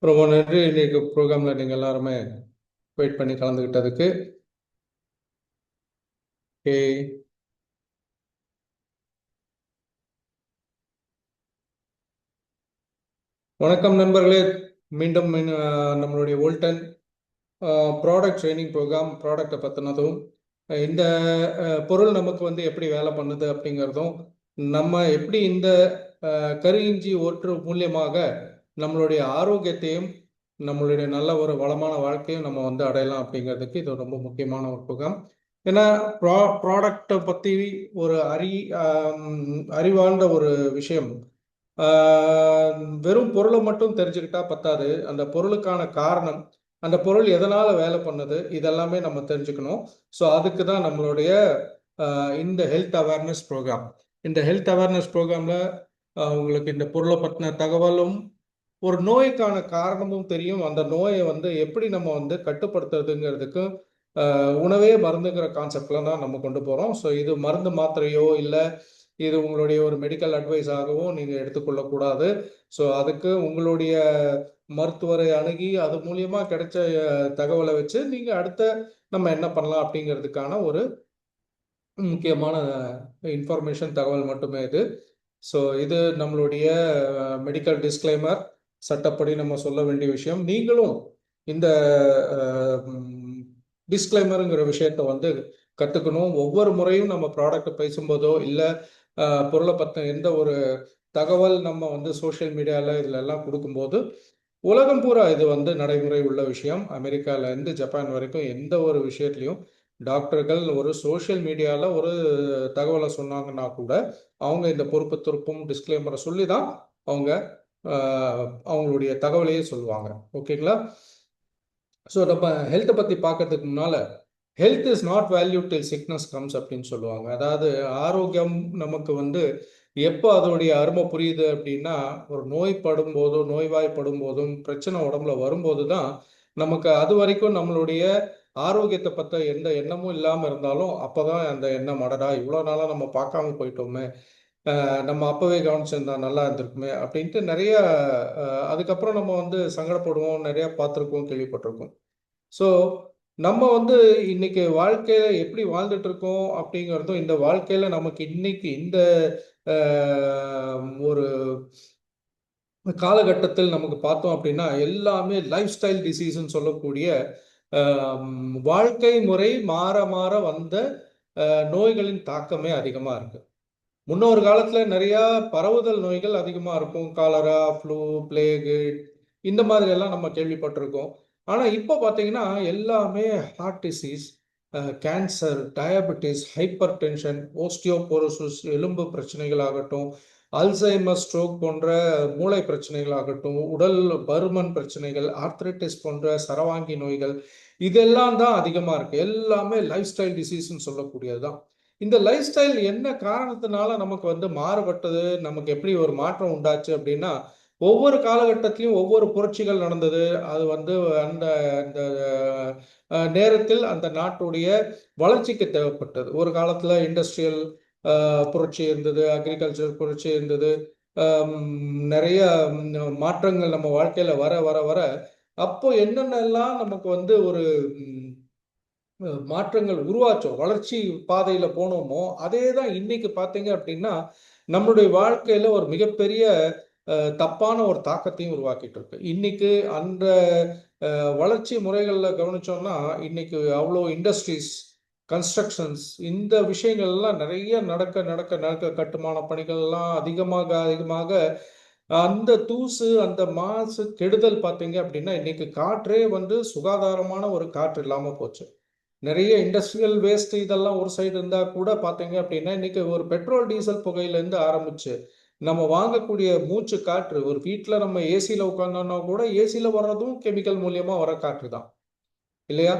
ரொம்ப நன்றி. இன்னைக்கு ப்ரோக்ராம்ல நீங்க எல்லாருமே வெயிட் பண்ணி கலந்துக்கிட்டதுக்கு. ஓகே. வணக்கம் நண்பர்களே. மீண்டும் நம்மளுடைய வோல்டன் ப்ராடக்ட் ட்ரைனிங் ப்ரோக்ராம், ப்ராடக்டை பற்றினதும் இந்த பொருள் நமக்கு வந்து எப்படி வேலை பண்ணுது அப்படிங்கிறதும், நம்ம எப்படி இந்த கருவிஞ்சி ஒற்று மூலியமாக நம்மளுடைய ஆரோக்கியத்தையும் நம்மளுடைய நல்ல ஒரு வளமான வாழ்க்கையும் நம்ம வந்து அடையலாம் அப்படிங்கிறதுக்கு இது ரொம்ப முக்கியமான ஒரு ப்ரோக்ராம். ஏன்னா ப்ராடக்டை பற்றி ஒரு அறிவார்ந்த ஒரு விஷயம். வெறும் பொருளை மட்டும் தெரிஞ்சுக்கிட்டா பத்தாது. அந்த பொருளுக்கான காரணம், அந்த பொருள் எதனால வேலை பண்ணுது, இதெல்லாமே நம்ம தெரிஞ்சுக்கணும். ஸோ அதுக்கு தான் நம்மளுடைய இந்த ஹெல்த் அவேர்னஸ் ப்ரோக்ராம். இந்த ஹெல்த் அவேர்னஸ் ப்ரோக்ராமில் உங்களுக்கு இந்த பொருளை பற்றின தகவலும் ஒரு நோய்க்கான காரணமும் தெரியும். அந்த நோயை வந்து எப்படி நம்ம வந்து கட்டுப்படுத்துறதுங்கிறதுக்கு உணவே மருந்துங்கிற கான்செப்ட்ல தான் நம்ம கொண்டு போகிறோம். ஸோ இது மருந்து மாத்திரையோ இல்லை இது உங்களுடைய ஒரு மெடிக்கல் அட்வைஸ் ஆகவும் நீங்கள் எடுத்துக்கொள்ளக்கூடாது. ஸோ அதுக்கு உங்களுடைய மருத்துவரை அணுகி அது மூலியமா கிடைச்ச தகவலை வச்சு நீங்கள் அடுத்த நம்ம என்ன பண்ணலாம் அப்படிங்கிறதுக்கான ஒரு முக்கியமான இன்ஃபர்மேஷன் தகவல் மட்டுமே இது. ஸோ இது நம்மளுடைய மெடிக்கல் டிஸ்க்ளைமர், சட்டப்படி நம்ம சொல்ல வேண்டிய விஷயம். நீங்களும் இந்த டிஸ்க்ளைமருங்கிற விஷயத்த வந்து கற்றுக்கணும். ஒவ்வொரு முறையும் நம்ம ப்ராடக்ட் பேசும்போதோ இல்லை பொருளை பற்றின எந்த ஒரு தகவல் நம்ம வந்து சோஷியல் மீடியாவில் இதில் எல்லாம் கொடுக்கும்போது உலகம் பூரா இது வந்து நடைமுறை உள்ள விஷயம். அமெரிக்காவிலேருந்து ஜப்பான் வரைக்கும் எந்த ஒரு விஷயத்துலையும் டாக்டர்கள் ஒரு சோஷியல் மீடியாவில் ஒரு தகவலை சொன்னாங்கன்னா கூட அவங்க இந்த பொறுப்பு துருப்பும் டிஸ்க்ளைமரை சொல்லி தான் அவங்க அவங்களுடைய தகவலையே சொல்லுவாங்க. ஓகேங்களா? ஸோ நம்ம ஹெல்த்தை பற்றி பார்க்கறதுக்கு முன்னால் health is not value till sickness comes அப்படின்னு சொல்லுவாங்க. அதாவது ஆரோக்கியம் நமக்கு வந்து எப்போ அதோடைய அருமை புரியுது அப்படின்னா, ஒரு நோய்படும் போதும் நோய்வாய்ப்படும் போதும் பிரச்சனை உடம்புல வரும்போது தான் நமக்கு அது வரைக்கும் நம்மளுடைய ஆரோக்கியத்தை பற்ற எந்த எண்ணமும் இல்லாமல் இருந்தாலும் அப்போதான் அந்த எண்ணம் அடடா இவ்வளோ நாளாக நம்ம பார்க்காம போயிட்டோமே, நம்ம அப்போவே கவனிச்சிருந்தா நல்லா இருந்திருக்குமே அப்படின்ட்டு நிறைய அதுக்கப்புறம் நம்ம வந்து சங்கடப்படுவோம், நிறையா பார்த்துருக்கோம், கேள்விப்பட்டிருக்கோம். ஸோ நம்ம வந்து இன்னைக்கு வாழ்க்கையில எப்படி வாழ்ந்துட்டு இருக்கோம் அப்படிங்கிறதும், இந்த வாழ்க்கையில நமக்கு இன்னைக்கு இந்த ஒரு காலகட்டத்தில் நமக்கு பார்த்தோம் அப்படின்னா எல்லாமே லைஃப் ஸ்டைல் டிசீஸ்ன்னு சொல்லக்கூடிய வாழ்க்கை முறை மாற மாற வந்த நோய்களின் தாக்கமே அதிகமா இருக்கு. முன்னொரு காலத்துல நிறைய பரவுதல் நோய்கள் அதிகமா இருக்கும். காலரா, ஃப்ளூ, பிளேகு இந்த மாதிரி எல்லாம் நம்ம கேள்விப்பட்டிருக்கோம். ஆனா இப்ப பாத்தீங்கன்னா எல்லாமே heart disease, cancer, diabetes, hypertension, osteoporosis எலும்பு பிரச்சனைகள் ஆகட்டும், அல்சைமர், ஸ்ட்ரோக் போன்ற மூளை பிரச்சனைகள் ஆகட்டும், உடல் பருமன் பிரச்சனைகள், ஆர்த்ரைட்டிஸ் போன்ற சரவாங்கி நோய்கள், இதெல்லாம் தான் அதிகமா இருக்கு. எல்லாமே லைஃப் ஸ்டைல் டிசீஸ்ன்னு சொல்லக்கூடியதுதான். இந்த லைஃப் ஸ்டைல் என்ன காரணத்தினால நமக்கு வந்து மாறுபட்டது, நமக்கு எப்படி ஒரு மாற்றம் உண்டாச்சு அப்படின்னா, ஒவ்வொரு காலகட்டத்திலும் ஒவ்வொரு புரட்சிகள் நடந்தது. அது வந்து அந்த அந்த நேரத்தில் அந்த நாட்டுடைய வளர்ச்சிக்கு தேவைப்பட்டது. ஒரு காலத்துல இண்டஸ்ட்ரியல் புரட்சி இருந்தது, அக்ரிகல்ச்சர் புரட்சி இருந்தது. நிறைய மாற்றங்கள் நம்ம வாழ்க்கையில வர வர வர அப்போ என்னென்னலாம் நமக்கு வந்து ஒரு மாற்றங்கள் உருவாச்சோம், வளர்ச்சி பாதையில போனோமோ, அதே தான் இன்னைக்கு பார்த்தீங்க அப்படின்னா, நம்மளுடைய வாழ்க்கையில ஒரு மிகப்பெரிய தப்பான ஒரு தாக்கத்தையும் உருவாக்கிட்டு இருக்கு. இன்னைக்கு அந்த வளர்ச்சி முறைகள்ல கவனிச்சோம்னா, இன்னைக்கு அவ்வளோ இண்டஸ்ட்ரீஸ், கன்ஸ்ட்ரக்ஷன்ஸ் இந்த விஷயங்கள்லாம் நிறைய நடக்க நடக்க நடக்க கட்டுமான பணிகள்லாம் அதிகமாக அதிகமாக அந்த தூசு, அந்த மாசு, கெடுதல் பார்த்தீங்க அப்படின்னா, இன்னைக்கு காற்றே வந்து சுகாதாரமான ஒரு காற்று இல்லாம போச்சு. நிறைய இண்டஸ்ட்ரியல் வேஸ்ட் இதெல்லாம் ஒரு சைடு இருந்தா கூட பார்த்தீங்க அப்படின்னா, இன்னைக்கு ஒரு பெட்ரோல், டீசல் புகையிலேருந்து ஆரம்பிச்சு, நம்ம வாங்கக்கூடிய மூச்சு காற்று, ஒரு வீட்ல நம்ம ஏசியில உட்கார்ந்தோம்னா கூட, ஏசியில வர்றதும் கெமிக்கல் மூலியமா வர காற்று தான். இல்லையா?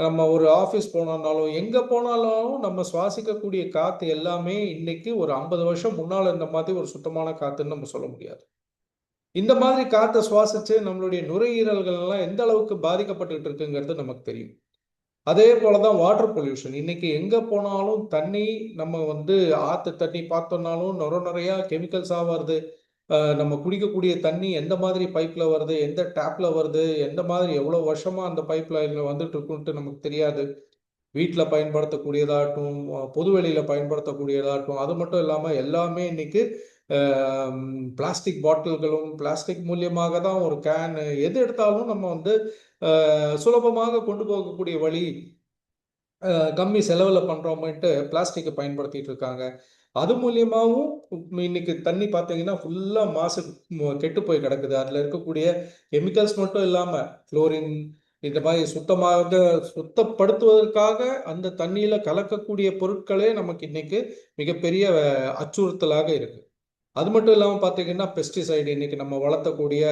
நம்ம ஒரு ஆஃபீஸ் போனோம்னாலும், எங்க போனாலும் நம்ம சுவாசிக்கக்கூடிய காத்து எல்லாமே இன்னைக்கு ஒரு 50 வருஷம் முன்னால இருந்த மாதிரி ஒரு சுத்தமான காத்துன்னு நம்ம சொல்ல முடியாது. இந்த மாதிரி காத்த சுவாசிச்சு நம்மளுடைய நுரையீரல்கள் எல்லாம் எந்த அளவுக்கு பாதிக்கப்பட்டுட்டு இருக்குங்கிறது நமக்கு தெரியும். அதே போல தான் வாட்டர் பொல்யூஷன். இன்னைக்கு எங்க போனாலும் தண்ணி நம்ம வந்து ஆத்து தண்ணி பார்த்தோம்னாலும் நுரையா கெமிக்கல்ஸா வருது. நம்ம குடிக்கக்கூடிய தண்ணி எந்த மாதிரி பைப்பில் வருது, எந்த டேப்பில் வருது, எந்த மாதிரி எவ்வளோ வருஷமாக அந்த பைப் லைனில் வந்துட்டு இருக்குன்ட்டு நமக்கு தெரியாது. வீட்டில் பயன்படுத்தக்கூடியதாகட்டும், பொதுவெளியில் பயன்படுத்தக்கூடியதாகட்டும், அது மட்டும் இல்லாமல் எல்லாமே இன்னைக்கு பிளாஸ்டிக் பாட்டில்களும் பிளாஸ்டிக் மூலியமாக தான் ஒரு கேன் எது எடுத்தாலும் நம்ம வந்து சுலபமாக கொண்டு போகக்கூடிய வழி, கம்மி செலவில் பண்ணுறோம்ட்டு பிளாஸ்டிக்கை பயன்படுத்திட்டு இருக்காங்க. அது மூலியமாகவும் இன்னைக்கு தண்ணி பார்த்தீங்கன்னா ஃபுல்லாக மாசு கெட்டு போய் கிடக்குது. அதில் இருக்கக்கூடிய கெமிக்கல்ஸ் மட்டும் இல்லாமல் குளோரின் இந்த மாதிரி சுத்தப்படுத்துவதற்காக அந்த தண்ணியில் கலக்கக்கூடிய பொருட்களே நமக்கு இன்னைக்கு மிகப்பெரிய அச்சுறுத்தலாக இருக்கு. அது மட்டும் இல்லாமல் பார்த்தீங்கன்னா பெஸ்டிசைடு இன்னைக்கு நம்ம வளர்த்தக்கூடிய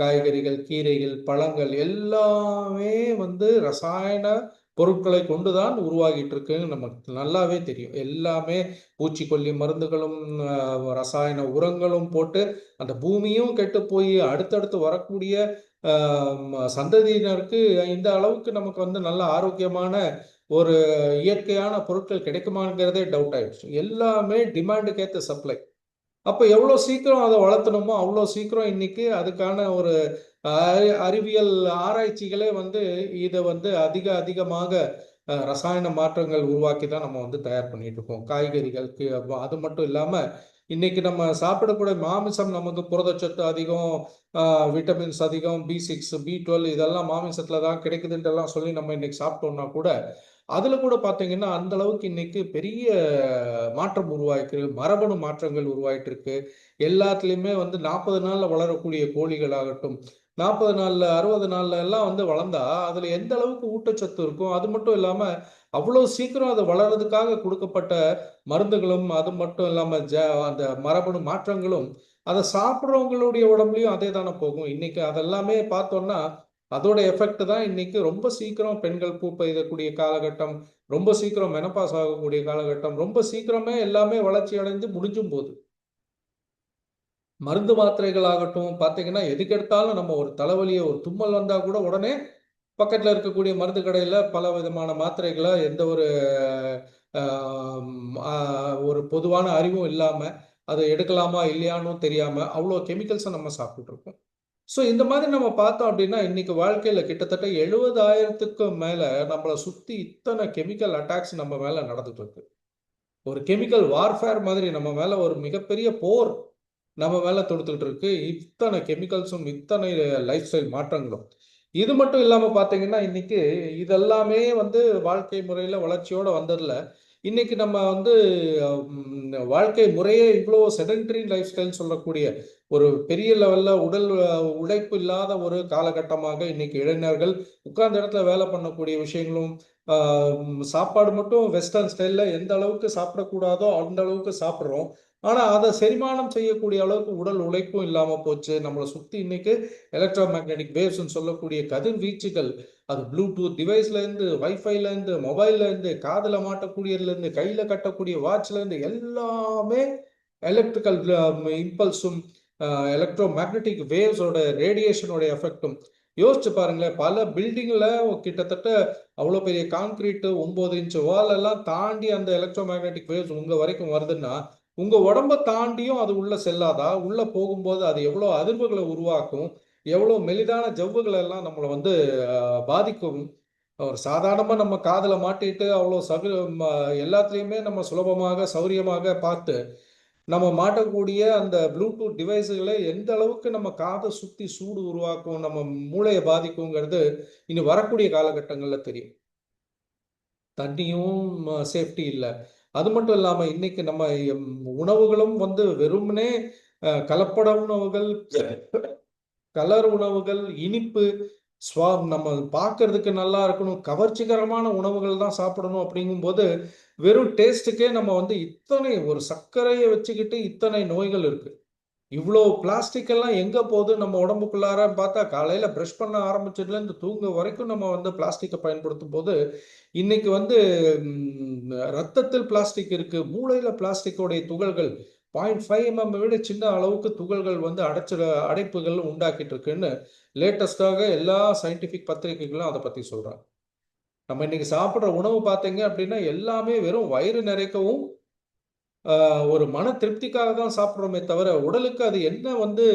காய்கறிகள், கீரைகள், பழங்கள் எல்லாமே வந்து ரசாயன பொருட்களை கொண்டுதான் உருவாகிட்டு இருக்குன்னு நமக்கு நல்லாவே தெரியும். எல்லாமே பூச்சிக்கொல்லி மருந்துகளும் ரசாயன உரங்களும் போட்டு அந்த பூமியும் கெட்டு போய் அடுத்தடுத்து வரக்கூடிய சந்ததியினருக்கு இந்த அளவுக்கு நமக்கு வந்து நல்ல ஆரோக்கியமான ஒரு இயற்கையான பொருட்கள் கிடைக்குமாங்கிறதே டவுட் ஆயிடுச்சு. எல்லாமே டிமாண்டுக்கு ஏற்ற சப்ளை. அப்போ எவ்வளோ சீக்கிரம் அதை வளர்த்தணுமோ அவ்வளோ சீக்கிரம் இன்னைக்கு அதுக்கான ஒரு அறிவியல் ஆராய்ச்சிகளே வந்து இதை வந்து அதிகமாக ரசாயன மாற்றங்கள் உருவாக்கி தான் நம்ம வந்து தயார் பண்ணிட்டு இருக்கோம். காய்கறிகளுக்கு அது மட்டும் இல்லாமல் இன்னைக்கு நம்ம சாப்பிடக்கூடிய மாமிசம் நமக்கு புரதச்சத்து அதிகம், விட்டமின்ஸ் அதிகம், B6, B12 இதெல்லாம் மாமிசத்தில் தான் கிடைக்குதுன்றெல்லாம் சொல்லி நம்ம இன்னைக்கு சாப்பிட்டோம்னா கூட அதில் கூட பார்த்தீங்கன்னா அந்த அளவுக்கு இன்னைக்கு பெரிய மாற்றம் உருவாயிருக்கு. மரபணு மாற்றங்கள் உருவாயிட்டு இருக்கு. எல்லாத்துலேயுமே வந்து 40 நாளில் வளரக்கூடிய கோழிகள் ஆகட்டும், 40 நாளில் 60 நாளில் எல்லாம் வந்து வளர்ந்தா அதில் எந்த அளவுக்கு ஊட்டச்சத்து இருக்கும். அது மட்டும் இல்லாமல் அவ்வளோ சீக்கிரம் அது வளர்றதுக்காக கொடுக்கப்பட்ட மருந்துகளும் அது மட்டும் இல்லாமல் அந்த மரபணு மாற்றங்களும் அதை சாப்பிட்றவங்களுடைய உடம்புலையும் அதே தானே போகும். இன்னைக்கு அதெல்லாமே பார்த்தோம்னா அதோட எஃபெக்ட் தான் இன்னைக்கு ரொம்ப சீக்கிரம் பெண்கள் பூ பெய்தக்கூடிய காலகட்டம், ரொம்ப சீக்கிரம் மெனப்பாஸ் ஆகக்கூடிய காலகட்டம், ரொம்ப சீக்கிரமே எல்லாமே வளர்ச்சி அடைந்து முடிஞ்சும் போது. மருந்து மாத்திரைகள் ஆகட்டும் பார்த்தீங்கன்னா எதுக்கெடுத்தாலும் நம்ம ஒரு தலைவலியை ஒரு தும்மல் வந்தால் கூட உடனே பக்கத்தில் இருக்கக்கூடிய மருந்து கடையில் பல விதமான மாத்திரைகளை எந்த ஒரு ஒரு பொதுவான அறிவும் இல்லாமல் அதை எடுக்கலாமா இல்லையான்னு தெரியாமல் அவ்வளோ கெமிக்கல்ஸை நம்ம சாப்பிட்டுட்டு இருக்கோம். ஸோ இந்த மாதிரி நம்ம பார்த்தோம் அப்படின்னா இன்னைக்கு வாழ்க்கையில் கிட்டத்தட்ட 70,000க்கும் மேலே நம்மளை சுற்றி இத்தனை கெமிக்கல் அட்டாக்ஸ் நம்ம மேலே நடந்துட்டு இருக்கு. ஒரு கெமிக்கல் வார்ஃபேர் மாதிரி நம்ம மேலே ஒரு மிகப்பெரிய போர் நம்ம மேலே தொடுத்துக்கிட்டு இருக்கு. இத்தனை கெமிக்கல்ஸும் இத்தனை லைஃப் ஸ்டைல் மாற்றங்களும். இது மட்டும் இல்லாமல் பார்த்தீங்கன்னா இன்னைக்கு இதெல்லாமே வந்து வாழ்க்கை முறையில் வளர்ச்சியோடு வந்ததில் இன்னைக்கு நம்ம வந்து வாழ்க்கை முறையே இவ்வளோ செடன்டரி லைஃப் ஸ்டைல் சொல்லக்கூடிய ஒரு பெரிய லெவலில் உடல் உழைப்பு இல்லாத ஒரு காலகட்டமாக இன்னைக்கு இளைஞர்கள் உட்கார்ந்த இடத்துல வேலை பண்ணக்கூடிய விஷயங்களும், சாப்பாடு மட்டும் வெஸ்டர்ன் ஸ்டைலில் எந்த அளவுக்கு சாப்பிடக்கூடாதோ அந்த அளவுக்கு சாப்பிட்றோம். ஆனால் அதை செரிமானம் செய்யக்கூடிய அளவுக்கு உடல் உழைப்பும் இல்லாமல் போச்சு. நம்மளை சுற்றி இன்னைக்கு எலக்ட்ரோ மேக்னெட்டிக் வேவ்ஸ்ன்னு சொல்லக்கூடிய கதிர்வீச்சுகள், அது ப்ளூடூத் டிவைஸ்லேருந்து, வைஃபைலேருந்து, மொபைல்லேருந்து, காதில் மாட்டக்கூடியதுலேருந்து, கையில் கட்டக்கூடிய வாட்ச்லேருந்து எல்லாமே எலக்ட்ரிக்கல் இம்பல்ஸும் எலக்ட்ரோ மேக்னெட்டிக் வேவ்ஸோட ரேடியேஷனோட எஃபெக்டும். யோசிச்சு பாருங்களேன், பல பில்டிங்கில் கிட்டத்தட்ட அவ்வளோ பெரிய கான்கிரீட் 9 இன்ச் வால் எல்லாம் தாண்டி அந்த எலக்ட்ரோ மேக்னெட்டிக் வேவ்ஸ் உங்கள் வரைக்கும் வருதுன்னா உங்கள் உடம்பை தாண்டியும் அது உள்ளே செல்லாதா? உள்ளே போகும்போது அது எவ்வளோ அதிர்வுகளை உருவாக்கும், எவ்வளோ மெலிதான ஜவ்வுகளை எல்லாம் நம்மளை வந்து பாதிக்கும். ஒரு சாதாரணமாக நம்ம காதில் மாட்டிட்டு அவ்வளோ எல்லாத்துலேயுமே நம்ம சுலபமாக சௌரியமாக பார்த்து நம்ம மாட்டக்கூடிய அந்த ப்ளூடூத் டிவைஸுகளை எந்த அளவுக்கு நம்ம காதை சுற்றி சூடு உருவாக்கும், நம்ம மூளையை பாதிக்குங்கிறது இனி வரக்கூடிய காலகட்டங்களில் தெரியும். தண்ணியும் சேஃப்டி இல்லை. அது மட்டும் இல்லாமல் இன்னைக்கு நம்ம உணவுகளும் வந்து வெறுமனே கலப்பட உணவுகள், கலர் உணவுகள், இனிப்பு நம்ம பார்க்கறதுக்கு நல்லா இருக்கணும், கவர்ச்சிகரமான உணவுகள் தான் சாப்பிடணும் அப்படிங்கும்போது வெறும் டேஸ்ட்டுக்கே நம்ம வந்து இத்தனை ஒரு சர்க்கரையை வச்சுக்கிட்டு இத்தனை நோய்கள் இருக்கு. இவ்வளோ பிளாஸ்டிக் எல்லாம் எங்கே போகுது நம்ம உடம்புக்குள்ளார பார்த்தா காலையில் ப்ரஷ் பண்ண ஆரம்பிச்சதுலேருந்து தூங்க வரைக்கும் நம்ம வந்து பிளாஸ்டிக்கை பயன்படுத்தும் போது இன்னைக்கு வந்து ரத்தத்தில் பிளாஸ்டிக் இருக்கு, மூளையில் பிளாஸ்டிக்கோடைய துகள்கள் 0.5 mm விட சின்ன அளவுக்கு துகள்கள் வந்து அடைப்புகள் உண்டாக்கிட்டு இருக்குன்னு லேட்டஸ்டாக எல்லா சயின்டிஃபிக் பத்திரிகைகளும் அதை பற்றி சொல்கிறாங்க. நம்ம இன்னைக்கு சாப்பிட்ற உணவு பார்த்தீங்க அப்படின்னா எல்லாமே வெறும் வயிறு நிறைக்கவும் ஒரு மன திருப்திக்காக தான் சாப்பிட்றோமே தவிர உடலுக்கு அது என்ன வந்து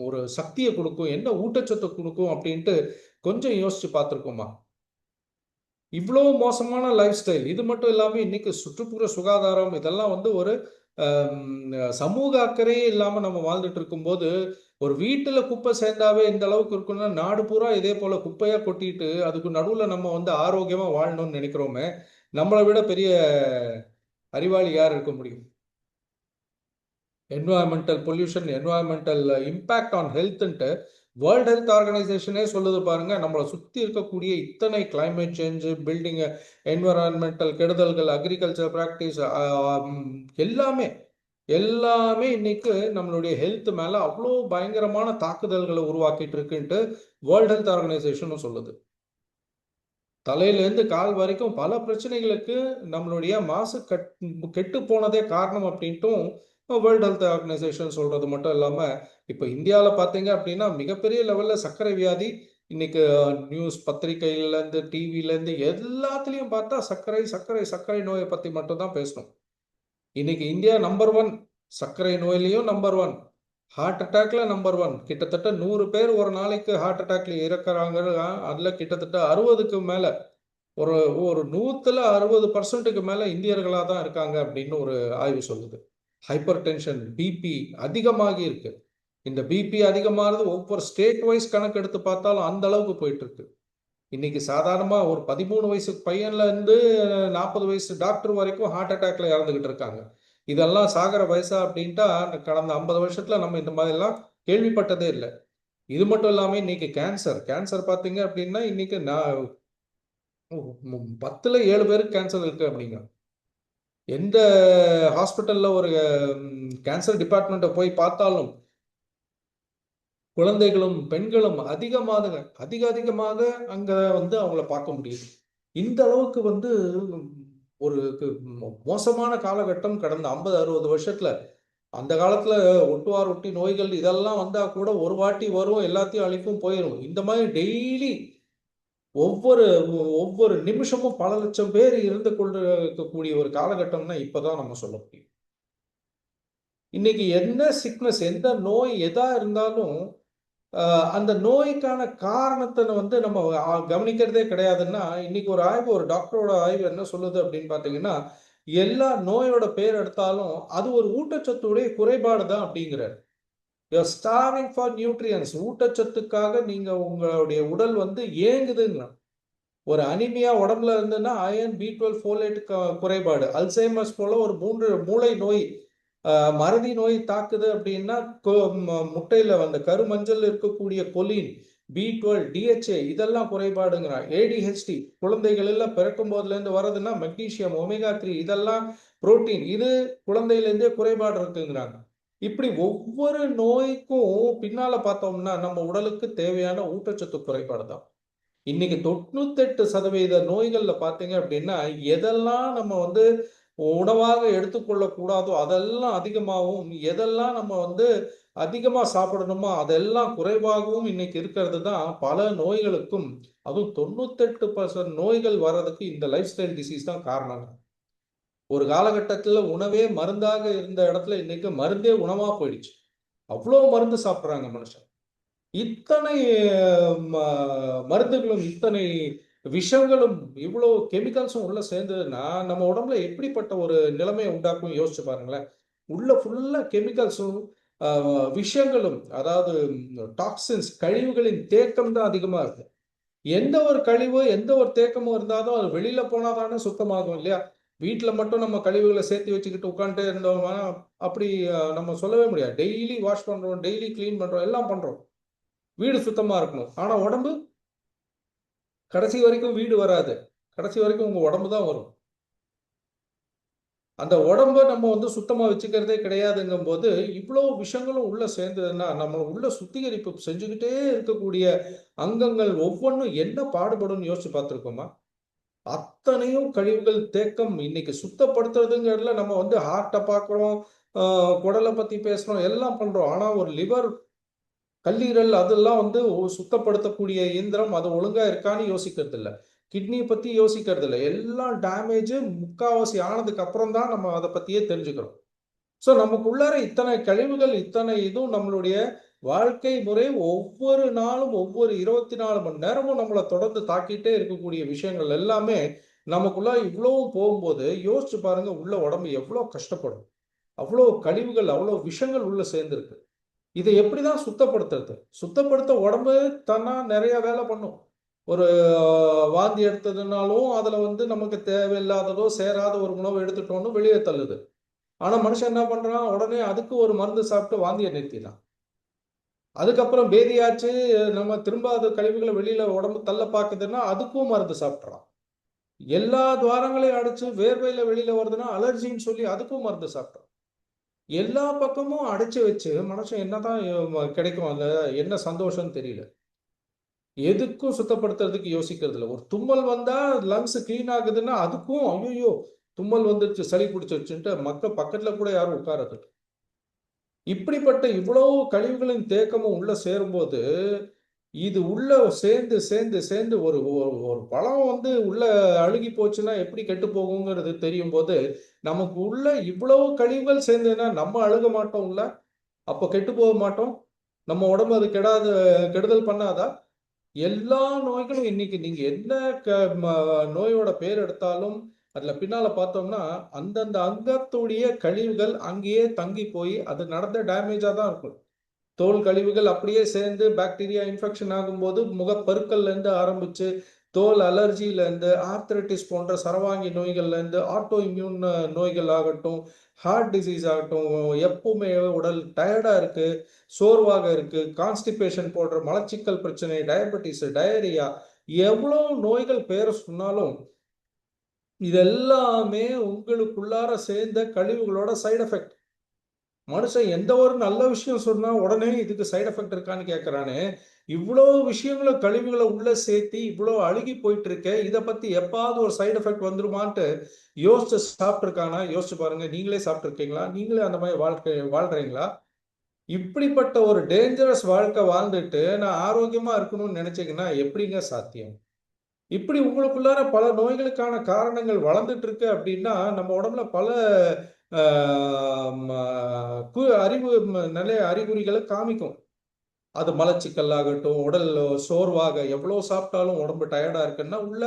ஒரு சக்தியை கொடுக்கும், என்ன ஊட்டச்சத்து கொடுக்கும் அப்படின்ட்டு கொஞ்சம் யோசிச்சு பார்த்துருக்கோமா? இவ்வளோ மோசமான லைஃப் ஸ்டைல். இது மட்டும் இல்லாம இன்னைக்கு சுற்றுப்புற சுகாதாரம் இதெல்லாம் வந்து ஒரு சமூக அக்கறையே இல்லாம நம்ம வாழ்ந்துட்டு இருக்கும்போது, ஒரு வீட்டுல குப்பை சேர்ந்தாவே இந்த அளவுக்கு இருக்குன்னா, நாடு பூரா இதே போல குப்பையா கொட்டிட்டு, அதுக்கு நடுவுல நம்ம வந்து ஆரோக்கியமா வாழணும்னு நினைக்கிறோமே, நம்மள விட பெரிய அறிவாளி யார் இருக்க முடியும்? Environmental pollution, environmental impact on ஹெல்த்ன்ட்டு வேர்ல்ட் ஹெல்த் ஆர்கனைசேஷனே சொல்லுது பாருங்க. நம்மளை சுற்றி இருக்கக்கூடிய இத்தனை கிளைமேட் சேஞ்சு, பில்டிங், என்வரான்மெண்டல் கெடுதல்கள், அக்ரிகல்ச்சர் ப்ராக்டிஸ் எல்லாமே எல்லாமே இன்னைக்கு நம்மளுடைய ஹெல்த் மேல அவ்வளோ பயங்கரமான தாக்குதல்களை உருவாக்கிட்டு இருக்குன்ட்டு வேர்ல்ட் ஹெல்த் ஆர்கனைசேஷனும் சொல்லுது. தலையிலேருந்து கால் வரைக்கும் பல பிரச்சனைகளுக்கு நம்மளுடைய மாசு கெட்டு போனதே காரணம் அப்படின்ட்டும் வேர்ல்டு ஹெல்த் ஆர்கனைசேஷன் சொல்றது மட்டும் இல்லாம இப்போ இந்தியாவில் பார்த்தீங்க அப்படின்னா மிகப்பெரிய லெவல்ல சர்க்கரை வியாதி இன்னைக்கு நியூஸ் பத்திரிகையிலேருந்து டிவிலேருந்து எல்லாத்துலேயும் பார்த்தா சர்க்கரை சர்க்கரை சர்க்கரை நோயை பற்றி மட்டும் தான் பேசணும். இன்னைக்கு இந்தியா நம்பர் 1 சர்க்கரை நோயிலையும் நம்பர் 1, ஹார்ட் அட்டாக்ல நம்பர் 1. கிட்டத்தட்ட 100 பேர் ஒரு நாளைக்கு ஹார்ட் அட்டாக்ல இறக்குறாங்க. அதுல கிட்டத்தட்ட 60க்கு மேல ஒரு ஒரு 100ல 60% மேல இந்தியர்களா தான் இருக்காங்க அப்படின்னு ஒரு ஆய்வு சொல்லுது. ஹைப்பர் டென்ஷன், பிபி அதிகமாகி இருக்கு. இந்த பிபி அதிகமானது ஒவ்வொரு ஸ்டேட் வைஸ் கணக்கு எடுத்து பார்த்தாலும் அந்த அளவுக்கு போயிட்டு இருக்கு. இன்னைக்கு சாதாரணமா ஒரு 13 வயசு பையன்ல இருந்து 40 வயசு டாக்டர் வரைக்கும் ஹார்ட் அட்டாக்ல இறந்துகிட்டு இருக்காங்க. இதெல்லாம் சாகர வயசா அப்படின்ட்டா கடந்த 50 வருஷத்துல நம்ம இந்த மாதிரி எல்லாம் கேள்விப்பட்டதே இல்லை. இது மட்டும் இல்லாம இன்னைக்கு கேன்சர் கேன்சர் பார்த்தீங்க அப்படின்னா இன்னைக்கு 10ல 7 பேருக்கு கேன்சர் இருக்கு அப்படிங்க. எந்த ஹாஸ்பிட்டல்ல ஒரு கேன்சர் டிபார்ட்மெண்ட்டை போய் பார்த்தாலும் குழந்தைகளும் பெண்களும் அதிகமாக அங்க வந்து அவங்கள பார்க்க முடியுது. இந்த அளவுக்கு வந்து ஒரு மோசமான காலகட்டம் கடந்த 50-60 வருஷத்துல. அந்த காலத்துல ஒட்டுவார் ஒட்டி நோய்கள் இதெல்லாம் வந்தா கூட ஒரு வாட்டி வரும், எல்லாத்தையும் அழிக்கும், போயிடும். இந்த மாதிரி டெய்லி ஒவ்வொரு ஒவ்வொரு நிமிஷமும் பல லட்சம் பேர் இருந்து கொண்டு இருக்கக்கூடிய ஒரு காலகட்டம்னா இப்பதான் நம்ம சொல்ல முடியும். இன்னைக்கு என்ன சிக்னஸ், எந்த நோய் எதா இருந்தாலும் அந்த நோய்க்கான காரணத்தை வந்து நம்ம கவனிக்கிறதே கிடையாதுன்னா, இன்னைக்கு ஒரு ஆய்வு, ஒரு டாக்டரோட ஆய்வு என்ன சொல்லுது அப்படின்னு பார்த்தீங்கன்னா, எல்லா நோயோட பேர் எடுத்தாலும் அது ஒரு ஊட்டச்சத்துடைய குறைபாடு தான் அப்படிங்கிறார். You are starving for nutrients. ஊட்டச்சத்துக்காக நீங்க உங்களுடைய உடல் வந்து ஏங்குதுங்க. ஒரு அனிமியா உடம்புல இருந்ததுன்னா அயன், பி12, ஃபோலேட் குறைபாடு. அல்சைமர்ஸ் போல ஒரு 3 மூளை நோய், மறதி நோய் தாக்குது அப்படின்னா முட்டையில அந்த கருமஞ்சள் இருக்கக்கூடிய கொலின், பி12, டிஹெச்ஏ இதெல்லாம் குறைபாடுங்கிறான். ஏடிஹெச்டி குழந்தைகள் எல்லாம் பிறக்கும் போதுலேருந்து வர்றதுன்னா மெக்னீசியம், ஒமேகா 3 இதெல்லாம் புரோட்டீன், இது குழந்தையிலேருந்தே குறைபாடு இருக்குங்கிறாங்க. இப்படி ஒவ்வொரு நோய்க்கும் பின்னால பார்த்தோம்னா நம்ம உடலுக்கு தேவையான ஊட்டச்சத்து குறைபாடு தான். இன்னைக்கு 98% நோய்கள்ல பார்த்தீங்க அப்படின்னா எதெல்லாம் நம்ம வந்து உணவாக எடுத்துக்கொள்ள கூடாதோ அதெல்லாம் அதிகமாகவும், எதெல்லாம் நம்ம வந்து அதிகமா சாப்பிடணுமோ அதெல்லாம் குறைவாகவும் இன்னைக்கு இருக்கிறது தான் பல நோய்களுக்கும். அதுவும் 98% நோய்கள் வர்றதுக்கு இந்த லைஃப் ஸ்டைல் டிசீஸ் தான் காரணம். ஒரு காலகட்டத்தில் உணவே மருந்தாக இருந்த இடத்துல இன்னைக்கு மருந்தே உணவா போயிடுச்சு. அவ்வளோ மருந்து சாப்பிட்றாங்க மனுஷன். இத்தனை மருந்துகளும், இத்தனை விஷங்களும், இவ்வளோ கெமிக்கல்ஸும் உள்ள சேர்ந்ததுன்னா நம்ம உடம்புல எப்படிப்பட்ட ஒரு நிலைமையை உண்டாக்கும் யோசிச்சு பாருங்களேன். உள்ள ஃபுல்லா கெமிக்கல்ஸும் விஷங்களும், அதாவது டாக்ஸின்ஸ், கழிவுகளின் தேக்கம் தான் அதிகமா இருக்கு. எந்த ஒரு கழிவு, எந்த ஒரு தேக்கமும் இருந்தாலும் அது வெளியில போனா தானே சுத்தமாகும் இல்லையா? வீட்டுல மட்டும் நம்ம கழிவுகளை சேர்த்து வச்சுக்கிட்டு உட்காந்துட்டே இருந்தோம்னா அப்படி நம்ம சொல்லவே முடியாது. டெய்லி வாஷ் பண்றோம், டெய்லி கிளீன் பண்றோம், எல்லாம் பண்றோம். வீடு சுத்தமா இருக்கணும். ஆனா உடம்பு கடைசி வரைக்கும் வீடு வராது. கடைசி வரைக்கும் உங்க உடம்பு தான் வரும். அந்த உடம்ப நம்ம வந்து சுத்தமா வச்சுக்கிறதே கிடையாதுங்கும் போது இவ்வளவு விஷயங்களும் உள்ள சேர்ந்ததுன்னா நம்ம உள்ள சுத்திகரிப்பு செஞ்சுக்கிட்டே இருக்கக்கூடிய அங்கங்கள் ஒவ்வொன்றும் என்ன பாடுபடும் யோசிச்சு பார்த்துருக்கோமா? அத்தனையும் கழிவுகள் தேக்கம் இன்னைக்கு சுத்தப்படுத்துறதுங்கிறதுல நம்ம வந்து ஹார்ட்டை பார்க்குறோம், குடலை பத்தி பேசுறோம், எல்லாம் பண்றோம். ஆனா ஒரு லிவர், கல்லீரல் அதெல்லாம் வந்து சுத்தப்படுத்தக்கூடிய இயந்திரம் அது ஒழுங்கா இருக்கான்னு யோசிக்கிறது இல்லை. கிட்னியை பத்தி யோசிக்கிறது இல்லை. எல்லாம் டேமேஜ் முக்காவாசி ஆனதுக்கு அப்புறம் தான் நம்ம அதை பத்தியே தெரிஞ்சுக்கிறோம். ஸோ நமக்குள்ளார இத்தனை கழிவுகள், இத்தனை இதுவும் நம்மளுடைய வாழ்க்கை முறை ஒவ்வொரு நாளும், ஒவ்வொரு 24 மணி நேரமும் நம்மளை தொடர்ந்து தாக்கிட்டே இருக்கக்கூடிய விஷயங்கள் எல்லாமே நமக்குள்ள இவ்வளவும் போகும்போது யோசிச்சு பாருங்க, உள்ள உடம்பு எவ்வளவு கஷ்டப்படும். அவ்வளோ கழிவுகள், அவ்வளோ விஷயங்கள் உள்ள சேர்ந்திருக்கு. இதை எப்படிதான் சுத்தப்படுத்துறது? சுத்தப்படுத்த உடம்பு தானா நிறைய வேலை பண்ணும். ஒரு வாந்தி எடுத்ததுனாலும் அதுல வந்து நமக்கு தேவையில்லாததோ சேராத ஒரு உணவு எடுத்துட்டோம்னு வெளியே தள்ளுது. ஆனா மனுஷன் என்ன பண்றான்? உடனே அதுக்கு ஒரு மருந்து சாப்பிட்டு வாந்தியை நிறுத்திடலாம். அதுக்கப்புறம் பேதியாச்சு, நம்ம திரும்ப அது கழிவுகளை வெளியில உடம்பு தள்ள பாக்குதுன்னா அதுக்கும் மருந்து சாப்பிட்றான். எல்லா துவாரங்களையும் அடைச்சு வேர்வையில வெளியில வருதுன்னா அலர்ஜின்னு சொல்லி அதுக்கும் மருந்து சாப்பிட்றான். எல்லா பக்கமும் அடைச்சு வச்சு மனுஷன் என்னதான் கிடைக்கும், அதுல என்ன சந்தோஷம்னு தெரியல. எதுக்கும் சுத்தப்படுத்துறதுக்கு யோசிக்கிறது இல்லை. ஒரு தும்மல் வந்தா லங்ஸ் கிளீன் ஆகுதுன்னா அதுக்கும் ஐயோ தும்மல் வந்துருச்சு, சளி பிடிச்சிருச்சுன்ட்டு மக்கள் பக்கத்துல கூட யாரும் உட்காரது. இப்படிப்பட்ட இவ்வளவு கழிவுகளின் தேக்கமும் உள்ள சேரும்போது இது உள்ள சேர்ந்து சேர்ந்து சேர்ந்து ஒரு ஒரு பழம் வந்து உள்ள அழுகி போச்சுன்னா எப்படி கெட்டு போகுங்கிறது தெரியும் போது நமக்கு உள்ள இவ்வளவு கழிவுகள் சேர்ந்ததுன்னா நம்ம அழுக மாட்டோம் உள்ள, அப்போ கெட்டு போக மாட்டோம். நம்ம உடம்பு அது கெடுதல் பண்ணாதா? எல்லா நோய்களும் இன்னைக்கு நீங்க என்ன நோயோட பேர் எடுத்தாலும் அதுல பின்னால பார்த்தோம்னா அந்தந்த அங்கத்துடைய கழிவுகள் அங்கேயே தங்கி போய் அது நடந்த டேமேஜா தான் இருக்கும். தோல் கழிவுகள் அப்படியே சேர்ந்து பாக்டீரியா இன்ஃபெக்ஷன் ஆகும்போது முகப்பருக்கள்ல இருந்து ஆரம்பிச்சு தோல் அலர்ஜியில இருந்து ஆர்த்ரைட்டிஸ் போன்ற சரவாங்கி நோய்கள்ல இருந்து ஆட்டோ இம்யூன் நோய்கள் ஆகட்டும், ஹார்ட் டிசீஸ் ஆகட்டும், எப்பவுமே உடல் டயர்டா இருக்கு, சோர்வாக இருக்கு, கான்ஸ்டிபேஷன் போன்ற மலச்சிக்கல் பிரச்சனை, டயபெட்டிஸ், டயரியா, எவ்வளவு நோய்கள் பேரை சொன்னாலும் இதெல்லாமே உங்களுக்குள்ளார சேர்ந்த கழிவுகளோட சைடு எஃபெக்ட். மனுஷன் எந்த ஒரு நல்ல விஷயம் சொன்னா உடனே இதுக்கு சைடு எஃபெக்ட் இருக்கான்னு கேட்கறானே. இவ்வளவு விஷயங்களை கழிவுகளை உள்ள சேர்த்து இவ்வளவு அழுகி போயிட்டு இருக்க, இதை பத்தி எப்பாவது ஒரு சைடு எஃபெக்ட் வந்துருமான்ட்டு யோசிச்சு சாப்பிட்டு இருக்கானா? யோசிச்சு பாருங்க. நீங்களே சாப்பிட்டு இருக்கீங்களா? நீங்களே அந்த மாதிரி வாழ்க்கை வாழ்றீங்களா? இப்படிப்பட்ட ஒரு டேஞ்சரஸ் வாழ்க்கை வாழ்ந்துட்டு நான் ஆரோக்கியமா இருக்கணும்னு நினைச்சீங்கன்னா எப்படிங்க சாத்தியம்? இப்படி உங்களுக்குள்ளார பல நோய்களுக்கான காரணங்கள் வளர்ந்துட்டு இருக்கு அப்படின்னா நம்ம உடம்புல பல அறிவு நிலைய அறிகுறிகளை காமிக்கும். அது மலச்சிக்கல் ஆகட்டும், உடல் சோர்வாக எவ்வளவு சாப்பிட்டாலும் உடம்பு டயர்டா இருக்குன்னா உள்ள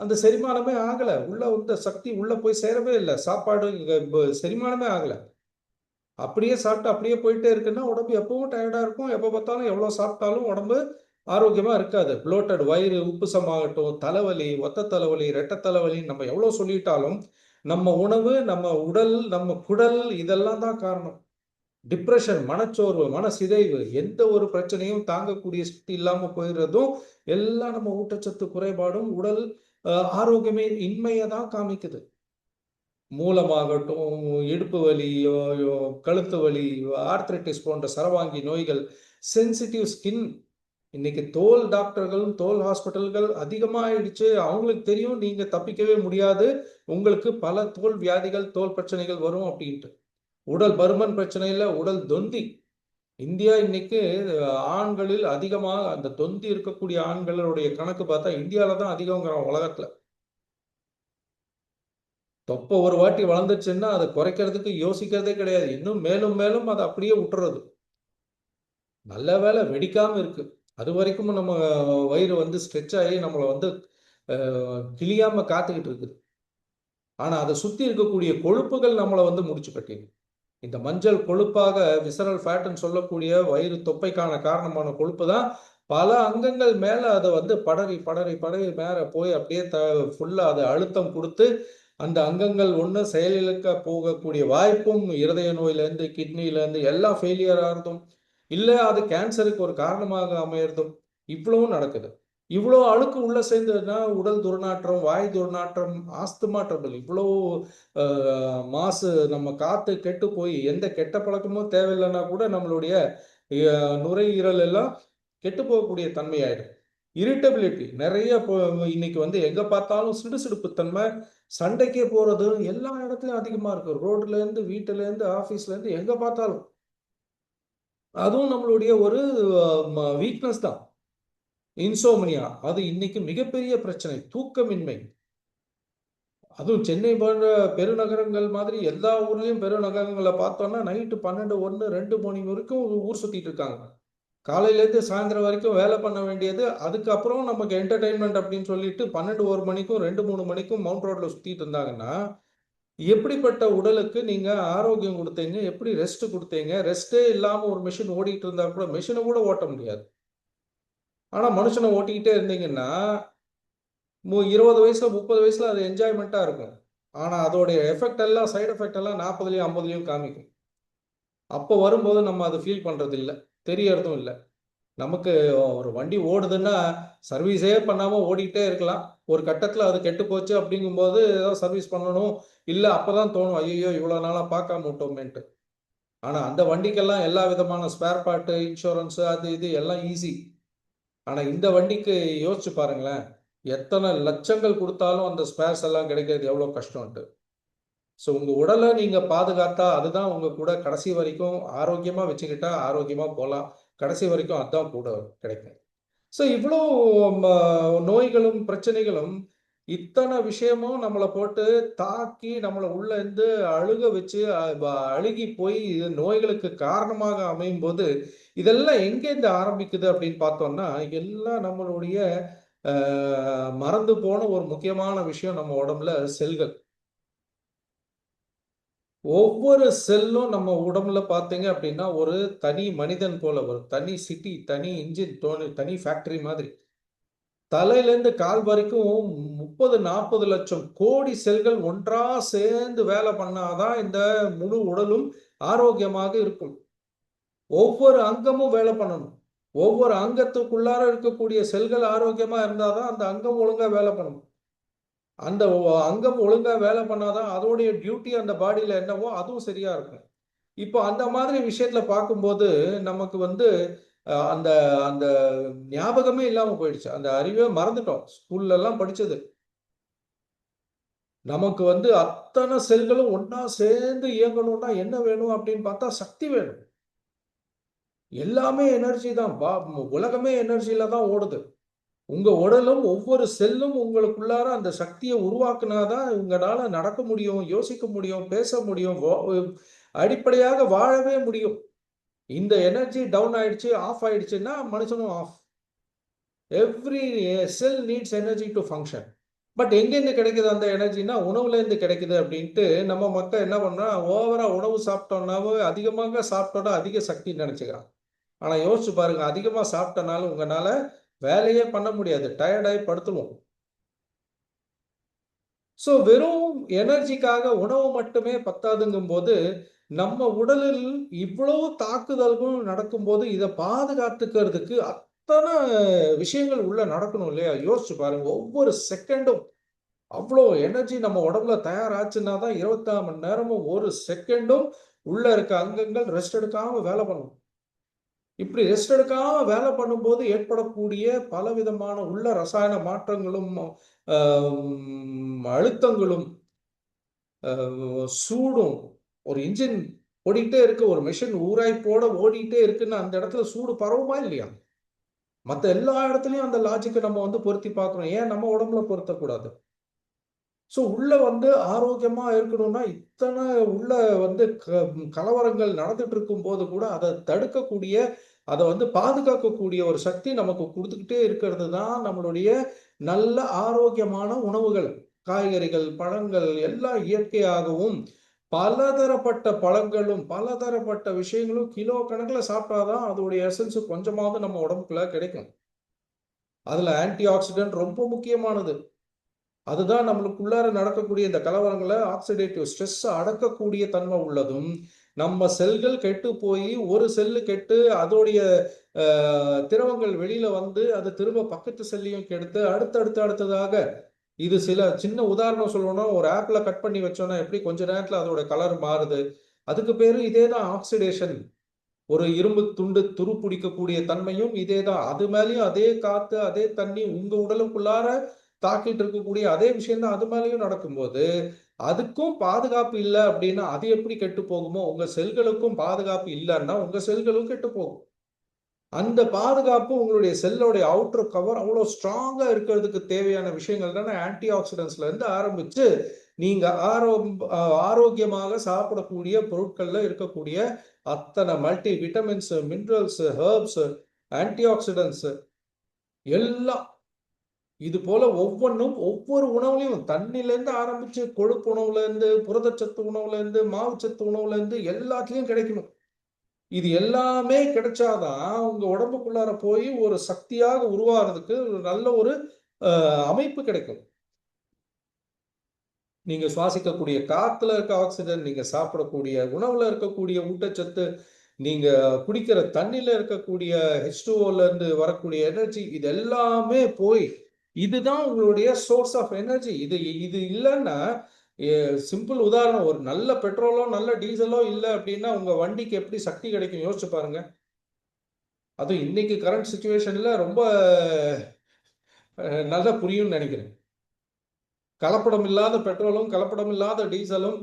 அந்த செரிமானமே ஆகல, உள்ள வந்து சக்தி உள்ள போய் சேரவே இல்லை, சாப்பாடு செரிமானமே ஆகல, அப்படியே சாப்பிட்டு அப்படியே போயிட்டே இருக்குன்னா உடம்பு எப்பவும் டயர்டா இருக்கும். எப்ப பார்த்தாலும் எவ்வளவு சாப்பிட்டாலும் உடம்பு ஆரோக்கியமா இருக்காது. புளோட்டட் வயிறு, உப்புசமாகட்டும், தலைவலி, ஒத்த தலைவலி, ரெட்டை தலைவலி, நம்ம எவ்வளவு சொல்லிட்டாலும் நம்ம உணவு, நம்ம உடல், நம்ம குடல் இதெல்லாம் தான் காரணம். டிப்ரெஷன், மனச்சோர்வு, மனசிதைவு, எந்த ஒரு பிரச்சனையும் தாங்கக்கூடிய சக்தி இல்லாம போயிடுறதும் எல்லாம் நம்ம ஊட்டச்சத்து குறைபாடும் உடல் ஆரோக்கியமே இன்மையை தான் காமிக்குது. மூலமாகட்டும், இடுப்பு வலி, கழுத்து வலி, ஆர்த்ரைட்டிஸ் போன்ற சரவாங்கி நோய்கள், சென்சிட்டிவ் ஸ்கின். இன்னைக்கு தோல் டாக்டர்களும் தோல் ஹாஸ்பிட்டல்கள் அதிகமாயிடுச்சு. அவங்களுக்கு தெரியும் நீங்க தப்பிக்கவே முடியாது, உங்களுக்கு பல தோல் வியாதிகள், தோல் பிரச்சனைகள் வரும் அப்படின்ட்டு. உடல் பருமன் பிரச்சனையில உடல் தொந்தி. இந்தியா இன்னைக்கு ஆண்களில் அதிகமாக அந்த தொந்தி இருக்கக்கூடிய ஆண்களுடைய கணக்கு பார்த்தா இந்தியாவில தான் அதிகங்கிறோம் உலகத்துல. தொப்பை ஒரு வாட்டி வளர்ந்துச்சுன்னா அதை குறைக்கிறதுக்கு யோசிக்கிறதே கிடையாது. இன்னும் மேலும் மேலும் அதை அப்படியே விட்டுறது. நல்ல வேலை வெடிக்காம இருக்கு. அது வரைக்கும் நம்ம வயிறு வந்து ஸ்ட்ரெச் ஆகி நம்மளை வந்து கிளியாம காத்துக்கிட்டு இருக்குது. ஆனா அதை சுத்தி இருக்கக்கூடிய கொழுப்புகள் நம்மளை வந்து முடிச்சு கட்டிடும். இந்த மஞ்சள் கொழுப்பாக விசரல் ஃபேட்னு சொல்லக்கூடிய வயிறு தொப்பைக்கான காரணமான கொழுப்பு தான் பல அங்கங்கள் மேல அதை வந்து படரி படரி படரி மேல போய் அப்படியே ஃபுல்லா அதை அழுத்தம் கொடுத்து அந்த அங்கங்கள் ஒன்று செயலிழக்க போகக்கூடிய வாய்ப்பும், இருதய நோயிலேருந்து கிட்னிலேருந்து எல்லாம் ஃபெயிலியர் ஆகிறதும், இல்லை அது கேன்சருக்கு ஒரு காரணமாக அமையறதும் இவ்வளவும் நடக்குது. இவ்வளோ அழுக்கு உள்ள சேர்ந்ததுன்னா உடல் துர்நாற்றம், வாய் துர்நாற்றம், ஆஸ்துமா ட்ரபிள், இவ்வளோ மாசு, நம்ம காத்து கெட்டு போய் எந்த கெட்ட பழக்கமும் தேவையில்லைன்னா கூட நம்மளுடைய நுரையீரல் எல்லாம் கெட்டு போகக்கூடிய தன்மையாயிடும். இரிட்டபிலிட்டி நிறைய இன்னைக்கு வந்து எங்க பார்த்தாலும் சிடுசிடுப்பு தன்மை, சண்டைக்கே போறது எல்லா இடத்துலயும் அதிகமா இருக்கு. ரோட்ல இருந்து, வீட்டுல இருந்து, ஆபீஸ்ல இருந்து எங்க பார்த்தாலும். அதுவும் நம்மளுடைய ஒரு வீக்னஸ் தான். இன்சோமனியா, அது இன்னைக்கு மிகப்பெரிய பிரச்சனை. தூக்கமின்மை. அதுவும் சென்னை போன்ற பெருநகரங்கள் மாதிரி எல்லா ஊர்லயும் பெருநகரங்களை பார்த்தோம்னா நைட்டு 12, 1, 2 மணி வரைக்கும் ஊர் சுத்திட்டு இருக்காங்க. காலையிலேருந்து சாயந்தரம் வரைக்கும் வேலை பண்ண வேண்டியது, அதுக்கப்புறம் நமக்கு என்டர்டைன்மெண்ட் அப்படின்னு சொல்லிட்டு 12, 1 மணிக்கும் 2, 3 மணிக்கும் மவுண்ட் ரோட்ல சுத்திட்டு இருந்தாங்கன்னா, எப்படிப்பட்ட உடலுக்கு நீங்க ஆரோக்கியம் கொடுத்தீங்க? எப்படி ரெஸ்ட் கொடுத்தீங்க? ரெஸ்ட்டே இல்லாம ஒரு மெஷின் ஓடிட்டு இருந்தா கூட மெஷினை கூட ஓட்ட முடியாது. ஆனா மனுஷனை ஓட்டிக்கிட்டே இருந்தீங்கன்னா 20 வயசுல 30 வயசுல அது என்ஜாய்மெண்ட்டா இருக்கும். ஆனா அதோடைய எஃபெக்ட் எல்லாம் சைடு எஃபெக்ட் எல்லாம் 40லயும் 50லயும் காமிக்கும். அப்போ வரும்போது நம்ம அதை ஃபீல் பண்றது இல்ல. தெரியறதும் இல்ல. நமக்கு ஒரு வண்டி ஓடுதுன்னா சர்வீஸே பண்ணாம ஓடிக்கிட்டே இருக்கலாம். ஒரு கட்டத்துல அது கெட்டு போச்சு அப்படிங்கும்போது ஏதோ சர்வீஸ் பண்ணணும். இல்ல அப்பதான் தோணும், ஐயையோ இவ்வளவு நாளா பார்க்காம விட்டோமேன்ட்டு. ஆனா அந்த வண்டிக்கெல்லாம் எல்லா விதமான ஸ்பேர் பார்ட், இன்சூரன்ஸ் அது இது எல்லாம் ஈஸி. ஆனா இந்த வண்டிக்கு யோசிச்சு பாருங்களேன். எத்தனை லட்சங்கள் கொடுத்தாலும் அந்த ஸ்பேர்ஸ் எல்லாம் கிடைக்கிறது எவ்வளவு கஷ்டம்ட்டு. ஸோ உங்க உடலை நீங்க பாதுகாத்தா அதுதான் உங்க கூட கடைசி வரைக்கும் ஆரோக்கியமா வச்சுக்கிட்டா ஆரோக்கியமா போகலாம். கடைசி வரைக்கும் அதுதான் கூட கிடைக்கும். ஸோ இவ்வளோ நோய்களும் பிரச்சனைகளும் இத்தனை விஷயமும் நம்மளை போட்டு தாக்கி நம்மளை உள்ள இருந்து அழுக வச்சு அழுகி போய் நோய்களுக்கு காரணமாக அமையும் போது இதெல்லாம் எங்கேருந்து ஆரம்பிக்குது அப்படின்னு பார்த்தோம்னா எல்லாம் நம்மளுடைய மறந்து போன ஒரு முக்கியமான விஷயம் நம்ம உடம்புல செல்கள். ஒவ்வொரு செல்லும் நம்ம உடம்புல பார்த்தீங்க அப்படின்னா ஒரு தனி மனிதன் போல ஒரு தனி சிட்டி, தனி இன்ஜின், தனி ஃபேக்டரி மாதிரி. தலையிலேருந்து கால் வரைக்கும் 30, 40 லட்சம் கோடி செல்கள் ஒன்றா சேர்ந்து வேலை பண்ணாதான் இந்த முழு உடலும் ஆரோக்கியமாக இருக்கும். ஒவ்வொரு அங்கமும் வேலை பண்ணணும். ஒவ்வொரு அங்கத்துக்குள்ளார இருக்கக்கூடிய செல்கள் ஆரோக்கியமா இருந்தாதான் அந்த அங்கம் ஒழுங்கா வேலை பண்ணணும். அந்த அங்கம் ஒழுங்கா வேலை பண்ணாதான் அதோடைய டியூட்டி அந்த பாடியில என்னவோ அதுவும் சரியா இருக்கும். இப்போ அந்த மாதிரி விஷயத்துல பார்க்கும்போது நமக்கு வந்து அந்த அந்த ஞாபகமே இல்லாம போயிடுச்சு. அந்த அறிவே மறந்துட்டோம். ஸ்கூல்ல எல்லாம் படிச்சது. நமக்கு வந்து அத்தனை செல்களும் ஒண்ணா சேர்ந்து இயங்கணும்னா என்ன வேணும் அப்படின்னு பார்த்தா சக்தி வேணும். எல்லாமே எனர்ஜி தான். உலகமே எனர்ஜில தான் ஓடுது. உங்க உடலும் ஒவ்வொரு செல்லும் உங்களுக்குள்ளார அந்த சக்தியை உருவாக்குனாதான் உங்களால நடக்க முடியும், யோசிக்க முடியும், பேச முடியும், அடிப்படையாக வாழவே முடியும். இந்த எனர்ஜி டவுன் ஆயிடுச்சு, ஆஃப் ஆயிடுச்சுன்னா மனுஷனும் off. Every cell needs energy to function. But எங்கேருந்து கிடைக்குது அந்த எனர்ஜினா உணவுல இருந்து கிடைக்குது அப்படின்ட்டு நம்ம மக்கள் என்ன பண்றா, ஓவரா உணவு சாப்பிட்டோம்னாவே அதிகமாக சாப்பிட்டோம்னா அதிக சக்தி நினைச்சுக்கிறான். ஆனா யோசிச்சு பாருங்க, அதிகமா சாப்பிட்டனால உங்களால வேலையே பண்ண முடியாது. டயர்டாயி படுத்துருவோம். ஸோ வெறும் எனர்ஜிக்காக உணவு மட்டுமே பத்தாதுங்கும்போது, நம்ம உடலில் இவ்வளவு தாக்குதல்கள் நடக்கும்போது, இத பாதுகாத்துக்கிறதுக்கு அத்தன விஷயங்கள் உள்ள நடக்கணும் இல்லையா? யோசிச்சு பாருங்க. ஒவ்வொரு செகண்டும் அவ்ளோ எனர்ஜி நம்ம உடம்புல தயாராச்சுன்னா தான் 24 மணி நேரமும் ஒரு செகண்டும் உள்ள இருக்க அங்கங்கள் ரெஸ்ட் எடுக்காம வேலை பண்ணும். இப்படி ரெஸ்ட் எடுக்காம வேலை பண்ணும்போது ஏற்படக்கூடிய பலவிதமான உள்ள ரசாயன மாற்றங்களும், அழுத்தங்களும், சூடும். ஒரு இன்ஜின் ஓடிட்டே இருக்கு. ஒரு மெஷின் ஊராய்ப்போட ஓடிட்டே இருக்குன்னா, அந்த இடத்துல சூடு பரவுமா இல்லையா? மத்த எல்லா இடத்துலயும் அந்த லாஜிக்க நம்ம வந்து பொருத்தி பார்க்கிறோம். ஏன் நம்ம உடம்புல பொருத்தக்கூடாது? ஸோ உள்ள வந்து ஆரோக்கியமா இருக்கணும்னா, இத்தன உள்ள வந்து கலவரங்கள் நடந்துட்டு இருக்கும்போது கூட, அத தடுக்கக்கூடிய, அத வந்து பாதுகாக்கக்கூடிய ஒரு சக்தி நமக்கு குடுத்துக்கிட்டே இருக்கிறது தான் நம்மளுடைய நல்ல ஆரோக்கியமான உணவுகள். காய்கறிகள், பழங்கள் எல்லாம் இயற்கையாகவும், பலதரப்பட்ட பழங்களும், பலதரப்பட்ட விஷயங்களும் கிலோ கணக்குல சாப்பிட்டா தான் அதோடைய எசன்ஸ் கொஞ்சமாவது நம்ம உடம்புக்குள்ள கிடைக்கும். அதுல ஆன்டி ஆக்ஸிடென்ட் ரொம்ப முக்கியமானது. அதுதான் நம்மளுக்குள்ளார நடக்கக்கூடிய இந்த கலவரங்கள ஆக்சிடேட்டிவ் ஸ்ட்ரெஸ் அடக்கக்கூடிய தன்மை உள்ளதும், நம்ம செல்கள் கெட்டு போய் ஒரு செல்லு கெட்டு அதோடைய திரவங்கள் வெளியில வந்து அது திரும்ப பக்கத்து செல்லையும் கெடுத்து அடுத்ததாக இது சில சின்ன உதாரணம் சொல்லணும்னா ஒரு ஆப்பிள கட் பண்ணி வச்சோம்னா எப்படி கொஞ்ச நேரத்துல அதோட கலர் மாறுது. அதுக்கு பேரு இதேதான் ஆக்சிடேஷன். ஒரு இரும்பு துண்டு துரு பிடிக்கக்கூடிய தன்மையும் இதேதான். அது மேலயும் அதே காத்து, அதே தண்ணி உங்க உடலுக்குள்ளார தாக்கிட்டு இருக்கக்கூடிய அதே விஷயம் தான் அது மேலயும் நடக்கும்போது, அதுக்கும் பாதுகாப்பு இல்ல அப்படின்னா, அது எப்படி கெட்டு போகுமோ, உங்க செல்களுக்கும் பாதுகாப்பு இல்லன்னா, உங்க செல்களும் கெட்டு போகும். அந்த பாதுகாப்பு உங்களுடைய செல்லோடைய அவுட்டர் கவர் அவ்வளோ ஸ்ட்ராங்கா இருக்கிறதுக்கு தேவையான விஷயங்கள் தானே ஆன்டி ஆக்சிடென்ட்ஸ்ல இருந்து ஆரம்பிச்சு நீங்க ஆரோக்கியமாக சாப்பிடக்கூடிய பொருட்கள்ல இருக்கக்கூடிய அத்தனை multi vitamins, minerals, herbs, anti oxidants எல்லாம் இது போல ஒவ்வொன்றும் ஒவ்வொரு உணவுலையும் தண்ணிலேருந்து ஆரம்பிச்சு கொழுப்பு உணவுல இருந்து, புரதச்சத்து உணவுல இருந்து, மாவுச்சத்து உணவுல இருந்து எல்லாத்துலயும் கிடைக்கணும். இது எல்லாமே கிடைச்சாதான் உங்க உடம்புக்குள்ளார போய் ஒரு சக்தியாக உருவாகிறதுக்கு நல்ல ஒரு அமைப்பு கிடைக்கும். நீங்க சுவாசிக்கக்கூடிய காத்துல இருக்க ஆக்சிஜன், நீங்க சாப்பிடக்கூடிய உணவுல இருக்கக்கூடிய ஊட்டச்சத்து, நீங்க குடிக்கிற தண்ணில இருக்கக்கூடிய H2O இருந்து வரக்கூடிய எனர்ஜி, இது எல்லாமே போய் இதுதான் உங்களுடைய சோர்ஸ் ஆஃப் எனர்ஜி. இது இது இல்லைன்னா சிம்பிள் உதாரணம், ஒரு நல்ல பெட்ரோலோ நல்ல டீசலோ இல்லை அப்படின்னா உங்க வண்டிக்கு எப்படி சக்தி கிடைக்கும் யோசிச்சு பாருங்க. அதுவும் இன்னைக்கு கரண்ட் சுச்சுவேஷன்ல ரொம்ப நல்லா புரியும்னு நினைக்கிறேன். கலப்படம் இல்லாத பெட்ரோலும் கலப்படம் இல்லாத டீசலும்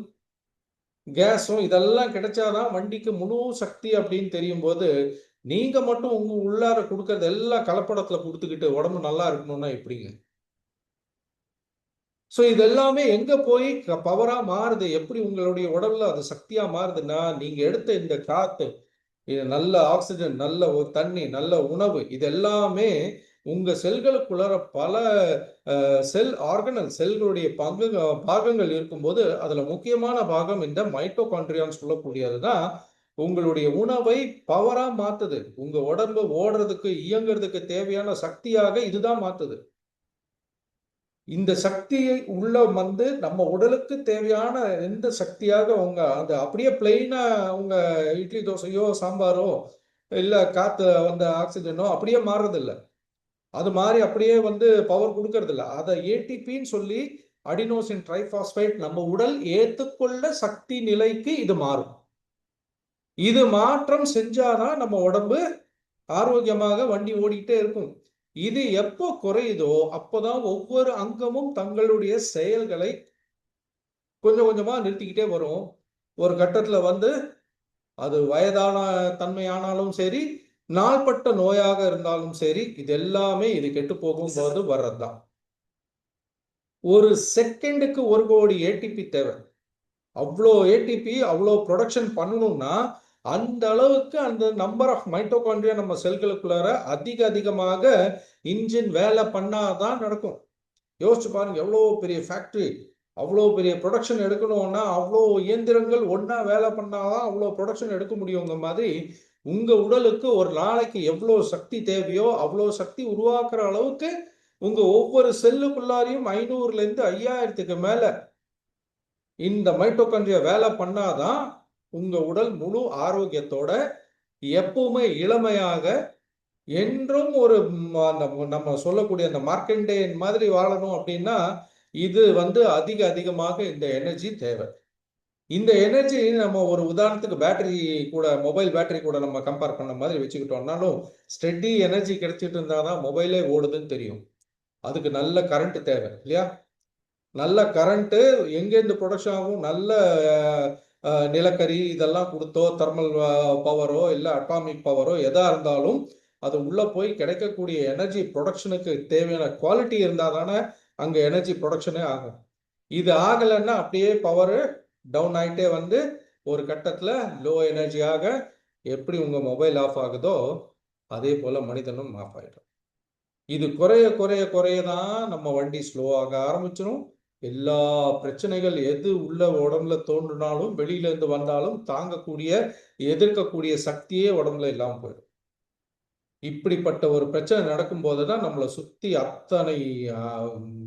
கேஸும் இதெல்லாம் கிடைச்சாதான் வண்டிக்கு முழு சக்தி அப்படின்னு தெரியும் போது, நீங்க மட்டும் உங்க உள்ளார கொடுக்கறது எல்லாம் கலப்படத்துல கொடுத்துக்கிட்டு உடம்பு நல்லா இருக்கணும்னா எப்படிங்க? ஸோ இது எல்லாமே எங்க போய் பவரா மாறுது, எப்படி உங்களுடைய உடல்ல அது சக்தியா மாறுதுன்னா, நீங்க எடுத்த இந்த காத்து, இது நல்ல ஆக்சிஜன், நல்ல ஒரு தண்ணி, நல்ல உணவு, இது எல்லாமே உங்க செல்களுக்குள்ளார பல செல் ஆர்கனல் செல்களுடைய பாகங்கள் இருக்கும்போது அதுல முக்கியமான பாகம் இந்த மைட்டோகாண்ட்ரியான்னு சொல்லக்கூடியதுதான் உங்களுடைய உணவை பவரா மாத்துது. உங்க உடம்பு ஓடுறதுக்கு இயங்குறதுக்கு தேவையான சக்தியாக இதுதான் மாத்துது. இந்த சக்தியை உள்ள வந்து நம்ம உடலுக்கு தேவையான எந்த சக்தியாக உங்க அது அப்படியே பிளெயினா உங்க இட்லி தோசையோ சாம்பாரோ இல்ல காத்து வந்த ஆக்சிஜனோ அப்படியே மாறுறதில்ல. அது மாதிரி அப்படியே வந்து பவர் கொடுக்கறது இல்ல. அதை ஏடிபின்னு சொல்லி அடினோசின் ட்ரைபாஸ்பேட் நம்ம உடல் ஏத்துக்கொள்ள சக்தி நிலைக்கு இது மாறும். இது மாற்றம் செஞ்சாதான் நம்ம உடம்பு ஆரோக்கியமாக வண்டி ஓடிக்கிட்டே இருக்கும். இது எப்போ குறையுதோ அப்போதான் ஒவ்வொரு அங்கமும் தங்களுடைய செயல்களை கொஞ்சம் கொஞ்சமா நிறுத்திக்கிட்டே வரும். ஒரு கட்டத்துல வந்து அது வயதான தன்மையானாலும் சரி, நாள்பட்ட நோயாக இருந்தாலும் சரி, இது எல்லாமே இது கெட்டு போகும்போது வர்றதுதான். ஒரு செகண்டுக்கு 1 கோடி ஏடிபி தேவை. அவ்வளோ ஏடிபி அவ்வளோ ப்ரொடக்ஷன் பண்ணணும்னா அந்த அளவுக்கு அந்த நம்பர் ஆஃப் மைட்டோகாண்ட்ரியா நம்ம செல்களுக்குள்ளார அதிகமாக இன்ஜின் வேலை பண்ணாதான் நடக்கும். யோசிச்சு பாருங்க, எவ்வளோ பெரிய ஃபேக்டரி, அவ்வளோ பெரிய ப்ரொடக்ஷன் எடுக்கணும்னா அவ்வளோ இயந்திரங்கள் ஒன்னா வேலை பண்ணாதான் அவ்வளோ ப்ரொடக்ஷன் எடுக்க முடியுங்க மாதிரி உங்க உடலுக்கு ஒரு நாளைக்கு எவ்வளோ சக்தி தேவையோ அவ்வளோ சக்தி உருவாக்குற அளவுக்கு உங்க ஒவ்வொரு செல்லுக்குள்ளாரையும் 500ல இருந்து 5000க்கு மேல இந்த மைட்டோகாண்ட்ரியா வேலை பண்ணாதான் உங்க உடல் முழு ஆரோக்கியத்தோட எப்பவுமே இளமையாக என்றும் ஒரு நம்ம சொல்லக்கூடிய அந்த மார்க்கண்டேயன் மாதிரி வாழணும் அப்படின்னா இது வந்து அதிகமாக இந்த எனர்ஜி தேவை. இந்த எனர்ஜி நம்ம ஒரு உதாரணத்துக்கு பேட்டரி கூட, மொபைல் பேட்டரி கூட நம்ம கம்பேர் பண்ண மாதிரி வச்சுக்கிட்டோம்னாலும் ஸ்டெடி எனர்ஜி கிடைச்சிட்டு இருந்தாதான் மொபைலே ஓடுதுன்னு தெரியும். அதுக்கு நல்ல கரண்ட் தேவை இல்லையா? நல்ல கரண்ட்டு எங்கேருந்து ப்ரொடக்ஷன் ஆகும்? நல்ல நிலக்கரி இதெல்லாம் கொடுத்தோ, தெர்மல் பவரோ இல்லை அட்டாமிக் பவரோ எதா இருந்தாலும் அது உள்ள போய் கிடைக்கக்கூடிய எனர்ஜி ப்ரொடக்ஷனுக்கு தேவையான குவாலிட்டி இருந்தால் தானே அங்கே எனர்ஜி ப்ரொடக்ஷனே ஆகும். இது ஆகலைன்னா அப்படியே பவரு டவுன் ஆகிட்டே வந்து ஒரு கட்டத்தில் லோ எனர்ஜியாக எப்படி உங்கள் மொபைல் ஆஃப் ஆகுதோ அதே போல் மனிதனும் ஆஃப் ஆகிடும். இது குறைய தான் நம்ம வண்டி ஸ்லோவாக ஆரம்பிச்சிடும். எல்லா பிரச்சனைகள் எது உள்ள உடம்புல தோன்றினாலும் வெளியில இருந்து வந்தாலும் தாங்கக்கூடிய எதிர்க்கக்கூடிய சக்தியே உடம்புல இல்லாம போயிடும். இப்படிப்பட்ட ஒரு பிரச்சனை நடக்கும் போதுதான் நம்மளை சுத்தி அத்தனை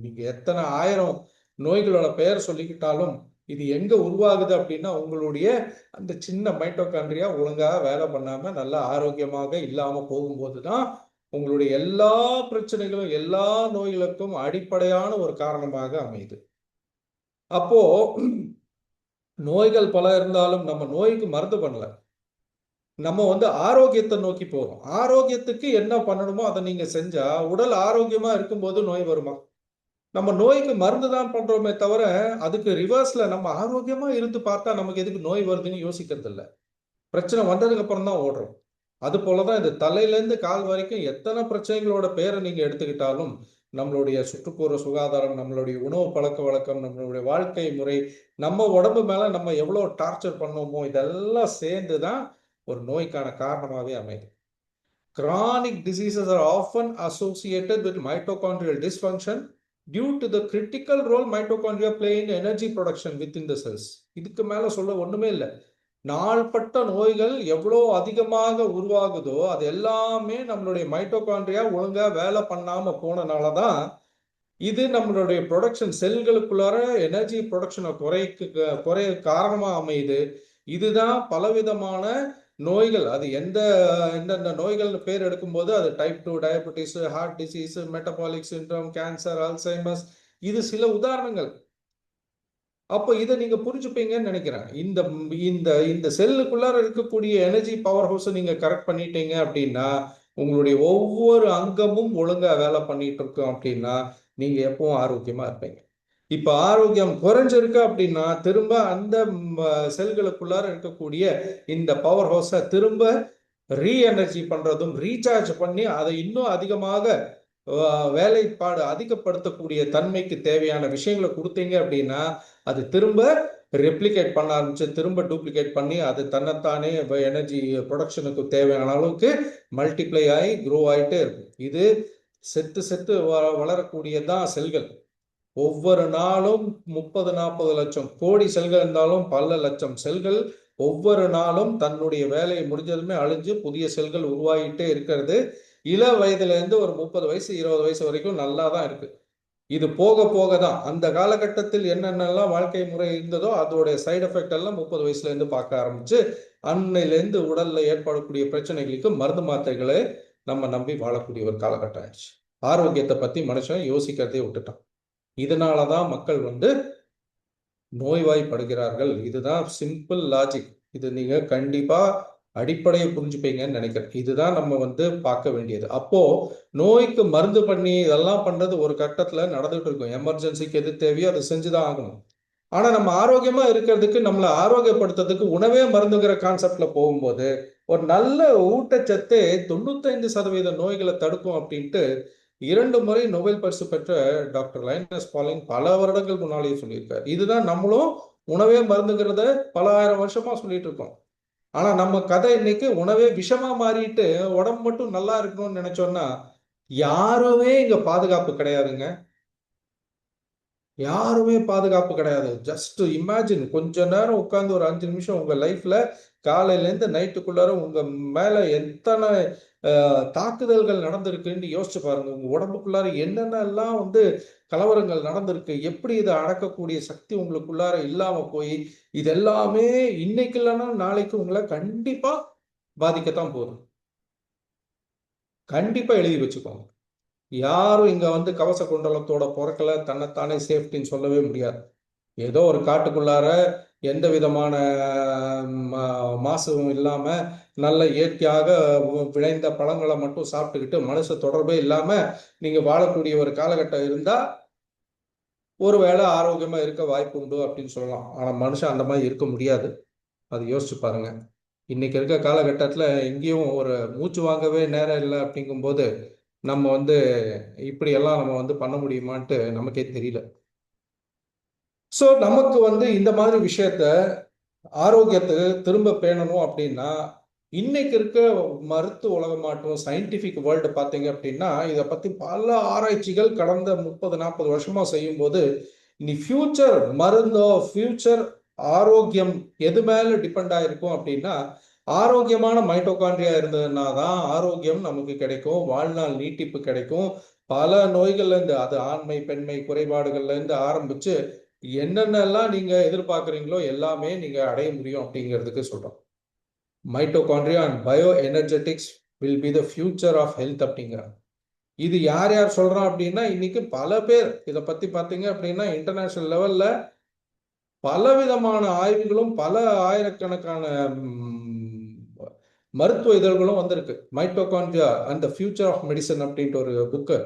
நீங்க எத்தனை 1000 நோய்களோட பெயர் சொல்லிக்கிட்டாலும் இது எங்க உருவாகுது அப்படின்னா உங்களுடைய அந்த சின்ன மைட்டோகாண்ட்ரியா ஒழுங்காக வேலை பண்ணாம நல்லா ஆரோக்கியமாக இல்லாம போகும்போதுதான் உங்களுடைய எல்லா பிரச்சனைகளும் எல்லா நோய்களுக்கும் அடிப்படையான ஒரு காரணமாக அமையுது. அப்போ நோய்கள் பல இருந்தாலும் நம்ம நோய்க்கு மருந்து பண்ணல, நம்ம வந்து ஆரோக்கியத்தை நோக்கி போறோம். ஆரோக்கியத்துக்கு என்ன பண்ணணுமோ அதை நீங்க செஞ்சா உடல் ஆரோக்கியமா இருக்கும்போது நோய் வருமா? நம்ம நோய்க்கு மருந்து தான் பண்றோமே தவிர அதுக்கு ரிவர்ஸ்ல நம்ம ஆரோக்கியமா இருந்து பார்த்தா நமக்கு எதுக்கு நோய் வருதுன்னு யோசிக்கிறது இல்லை. பிரச்சனை வந்ததுக்கு அப்புறம் தான் ஓடுறோம். அது போலதான் இது தலையிலேருந்து கால் வரைக்கும் எத்தனை பிரச்சனைகளோட பேரை நீங்க எடுத்துக்கிட்டாலும் நம்மளுடைய சுற்றுப்புற சுகாதாரம், நம்மளுடைய உணவு பழக்க வழக்கம், நம்மளுடைய வாழ்க்கை முறை, நம்ம உடம்பு மேல நம்ம எவ்வளவு டார்ச்சர் பண்ணோமோ இதெல்லாம் சேர்ந்து தான் ஒரு நோய்க்கான காரணமாகவே அமையுது. Chronic diseases are often associated with mitochondrial dysfunction due to the critical role mitochondria play in energy production within the cells. இதுக்கு மேல சொல்ல ஒண்ணுமே இல்லை. நாள்பட்ட நோய்கள் எவ்வளோ அதிகமாக உருவாகுதோ அது எல்லாமே நம்மளுடைய மைட்டோகாண்ட்ரியா ஒழுங்கா வேலை பண்ணாம போனனால தான் இது நம்மளுடைய ப்ரொடக்ஷன் செல்களுக்குள்ளார எனர்ஜி ப்ரொடக்ஷனை குறைய காரணமாக அமையுது. இதுதான் பலவிதமான நோய்கள், அது எந்தெந்த நோய்கள்னு பேர் எடுக்கும்போது அது type 2 diabetes, heart disease, metabolic syndrome, cancer, Alzheimer's, இது சில உதாரணங்கள். அப்போ இதை நீங்க புரிஞ்சுப்பீங்கன்னு நினைக்கிறேன். இந்த இந்த இந்த செல்லுக்குள்ளார இருக்கக்கூடிய எனர்ஜி பவர் ஹவுஸை நீங்க கரெக்ட் பண்ணிட்டீங்க அப்படின்னா உங்களுடைய ஒவ்வொரு அங்கமும் ஒழுங்கா வேலை பண்ணிட்டு இருக்கோம் அப்படின்னா நீங்க எப்பவும் ஆரோக்கியமா இருப்பீங்க. இப்ப ஆரோக்கியம் குறைஞ்சிருக்கு அப்படின்னா திரும்ப அந்த செல்களுக்குள்ளார இருக்கக்கூடிய இந்த பவர் ஹவுஸை திரும்ப ரீஎனர்ஜி பண்றதும் ரீசார்ஜ் பண்ணி அதை இன்னும் அதிகமாக வேலைப்பாடு அதிகப்படுத்தக்கூடிய தன்மைக்கு தேவையான விஷயங்களை கொடுத்தீங்க அப்படின்னா அது திரும்ப ரெப்ளிகேட் பண்ண ஆரம்பிச்சு திரும்ப டூப்ளிகேட் பண்ணி அது தன்னைத்தானே எனர்ஜி ப்ரொடக்ஷனுக்கு தேவையான அளவுக்கு மல்டிப்ளை ஆகி க்ரோ ஆகிட்டே இருக்கும். இது செத்து செத்து வளரக்கூடியதான் செல்கள். ஒவ்வொரு நாளும் 30-40 லட்சம் கோடி செல்கள் இருந்தாலும் பல லட்சம் செல்கள் ஒவ்வொரு நாளும் தன்னுடைய வேலையை முடிஞ்சதுமே அழிஞ்சு புதிய செல்கள் உருவாகிட்டே இருக்கிறது. இள வயதுல இருந்து ஒரு 30 வயசு 20 வயசு வரைக்கும் நல்லா தான் இருக்கு. இது போக போக தான் அந்த காலகட்டத்தில் என்னென்னலாம் வாழ்க்கை முறை இருந்ததோ அதோடைய சைடு எஃபெக்ட் எல்லாம் 30 வயசுல இருந்து பார்க்க ஆரம்பிச்சு அன்னையிலேருந்து உடல்ல ஏற்படக்கூடிய பிரச்சனைகளுக்கு மருந்து மாத்திரைகளை நம்ம நம்பி வாழக்கூடிய ஒரு காலகட்டம் ஆயிடுச்சு. ஆரோக்கியத்தை பத்தி மனுஷன் யோசிக்கிறதே விட்டுட்டான். இதனாலதான் மக்கள் நோய்வாய்ப்படுகிறார்கள். இதுதான் சிம்பிள் லாஜிக். இது நீங்க கண்டிப்பா அடிப்படையை புரிஞ்சுப்பீங்கன்னு நினைக்கிறேன். இதுதான் நம்ம பார்க்க வேண்டியது. அப்போ நோய்க்கு மருந்து பண்ணி இதெல்லாம் பண்றது ஒரு கட்டத்துல நடந்துட்டு இருக்கும். எமர்ஜென்சிக்கு எது தேவையோ அதை செஞ்சுதான் ஆகணும். ஆனா நம்ம ஆரோக்கியமா இருக்கிறதுக்கு நம்மளை ஆரோக்கியப்படுத்துறதுக்கு உணவே மருந்துங்கிற கான்செப்ட்ல போகும்போது ஒரு நல்ல ஊட்டச்சத்து 95% நோய்களை தடுக்கும் அப்படின்ட்டு 2 முறை நோபல் பரிசு பெற்ற டாக்டர் லைனஸ் பாலிங் பல வருடங்கள் முன்னாலேயே சொல்லியிருக்காரு. இதுதான் நம்மளும் உணவே மருந்துங்கிறத பல ஆயிரம் வருஷமா சொல்லிட்டு இருக்கோம். ஆனா நம்ம கதை இன்னைக்கு உணவே விஷமா மாறிட்டு உடம்பு மட்டும் நல்லா இருக்கணும்னு நினைச்சோம்னா யாருமே இங்க பாதுகாப்பு கிடையாதுங்க. யாருமே பாதுகாப்பு கிடையாது. ஜஸ்ட் இமேஜின் கொஞ்ச நேரம் உட்கார்ந்து ஒரு 5 நிமிஷம் உங்க லைஃப்ல காலையில இருந்து நைட்டுக்குள்ளார உங்க மேல எத்தனை தாக்குதல்கள் நடந்திருக்குன்னு யோசிச்சு பாருங்க. உங்க உடம்புக்குள்ளார என்னென்னலாம் கலவரங்கள் நடந்திருக்கு, எப்படி இதை அடக்கக்கூடிய சக்தி உங்களுக்குள்ளார இல்லாம போய் இது எல்லாமே இன்னைக்கு இல்லைன்னா நாளைக்கு உங்களை கண்டிப்பா பாதிக்கத்தான் போதும். கண்டிப்பா எழுதி வச்சுக்கோங்க. யாரும் இங்க கவச குண்டலத்தோட பிறக்கல, தன்னைத்தானே சேஃப்டின்னு சொல்லவே முடியாது. ஏதோ ஒரு காட்டுக்குள்ளார எந்த விதமான மாசும் இல்லாம நல்ல இயற்கையாக விளைந்த பழங்களை மட்டும் சாப்பிட்டுக்கிட்டு மனுஷ தொடர்பே இல்லாம நீங்க வாழக்கூடிய ஒரு காலகட்டம் இருந்தா ஒருவேளை ஆரோக்கியமா இருக்க வாய்ப்பு உண்டு அப்படின்னு சொல்லலாம். ஆனா மனுஷன் அந்த மாதிரி இருக்க முடியாது. அது யோசிச்சு பாருங்க. இன்னைக்கு இருக்க காலகட்டத்துல எங்கேயும் ஒரு மூச்சு வாங்கவே நேரம் இல்லை அப்படிங்கும்போது நம்ம இப்படியெல்லாம் நம்ம பண்ண முடியுமான்ட்டு நமக்கே தெரியல. ஸோ நமக்கு இந்த மாதிரி விஷயத்த ஆரோக்கியத்துக்கு திரும்ப பேணணும் அப்படின்னா இன்னைக்கு இருக்க மருத்துவ உலகமாட்டும் சயின்டிபிக் வேர்ல்டு பார்த்தீங்க அப்படின்னா இதை பத்தி பல ஆராய்ச்சிகள் கடந்த 30-40 வருஷமா செய்யும் போது இனி ஃபியூச்சர் மருந்தோ ஃபியூச்சர் ஆரோக்கியம் எது மேல டிபெண்ட் ஆயிருக்கும் அப்படின்னா ஆரோக்கியமான மைட்டோகாண்ட்ரியா இருந்ததுன்னா தான் ஆரோக்கியம் நமக்கு கிடைக்கும், வாழ்நாள் நீட்டிப்பு கிடைக்கும். பல நோய்கள்ல இருந்து அது ஆண்மை பெண்மை குறைபாடுகள்ல இருந்து ஆரம்பிச்சு என்னென்னலாம் நீங்க எதிர்பார்க்குறீங்களோ எல்லாமே நீங்க அடைய முடியும் அப்படிங்கிறதுக்கு சொல்றோம். Mitochondria and bioenergetics will be the future of health அப்படிங்கிறாங்க. இது யார் யார் சொல்றோம் அப்படின்னா இன்னைக்கு பல பேர் இதை பத்தி பார்த்தீங்க அப்படின்னா இன்டர்நேஷனல் லெவல்ல பலவிதமான ஆய்வுகளும் பல ஆயிரக்கணக்கான மருத்துவ இதழ்களும் வந்திருக்கு. Mitochondria and the future of medicine அப்படின்ட்டு ஒரு book.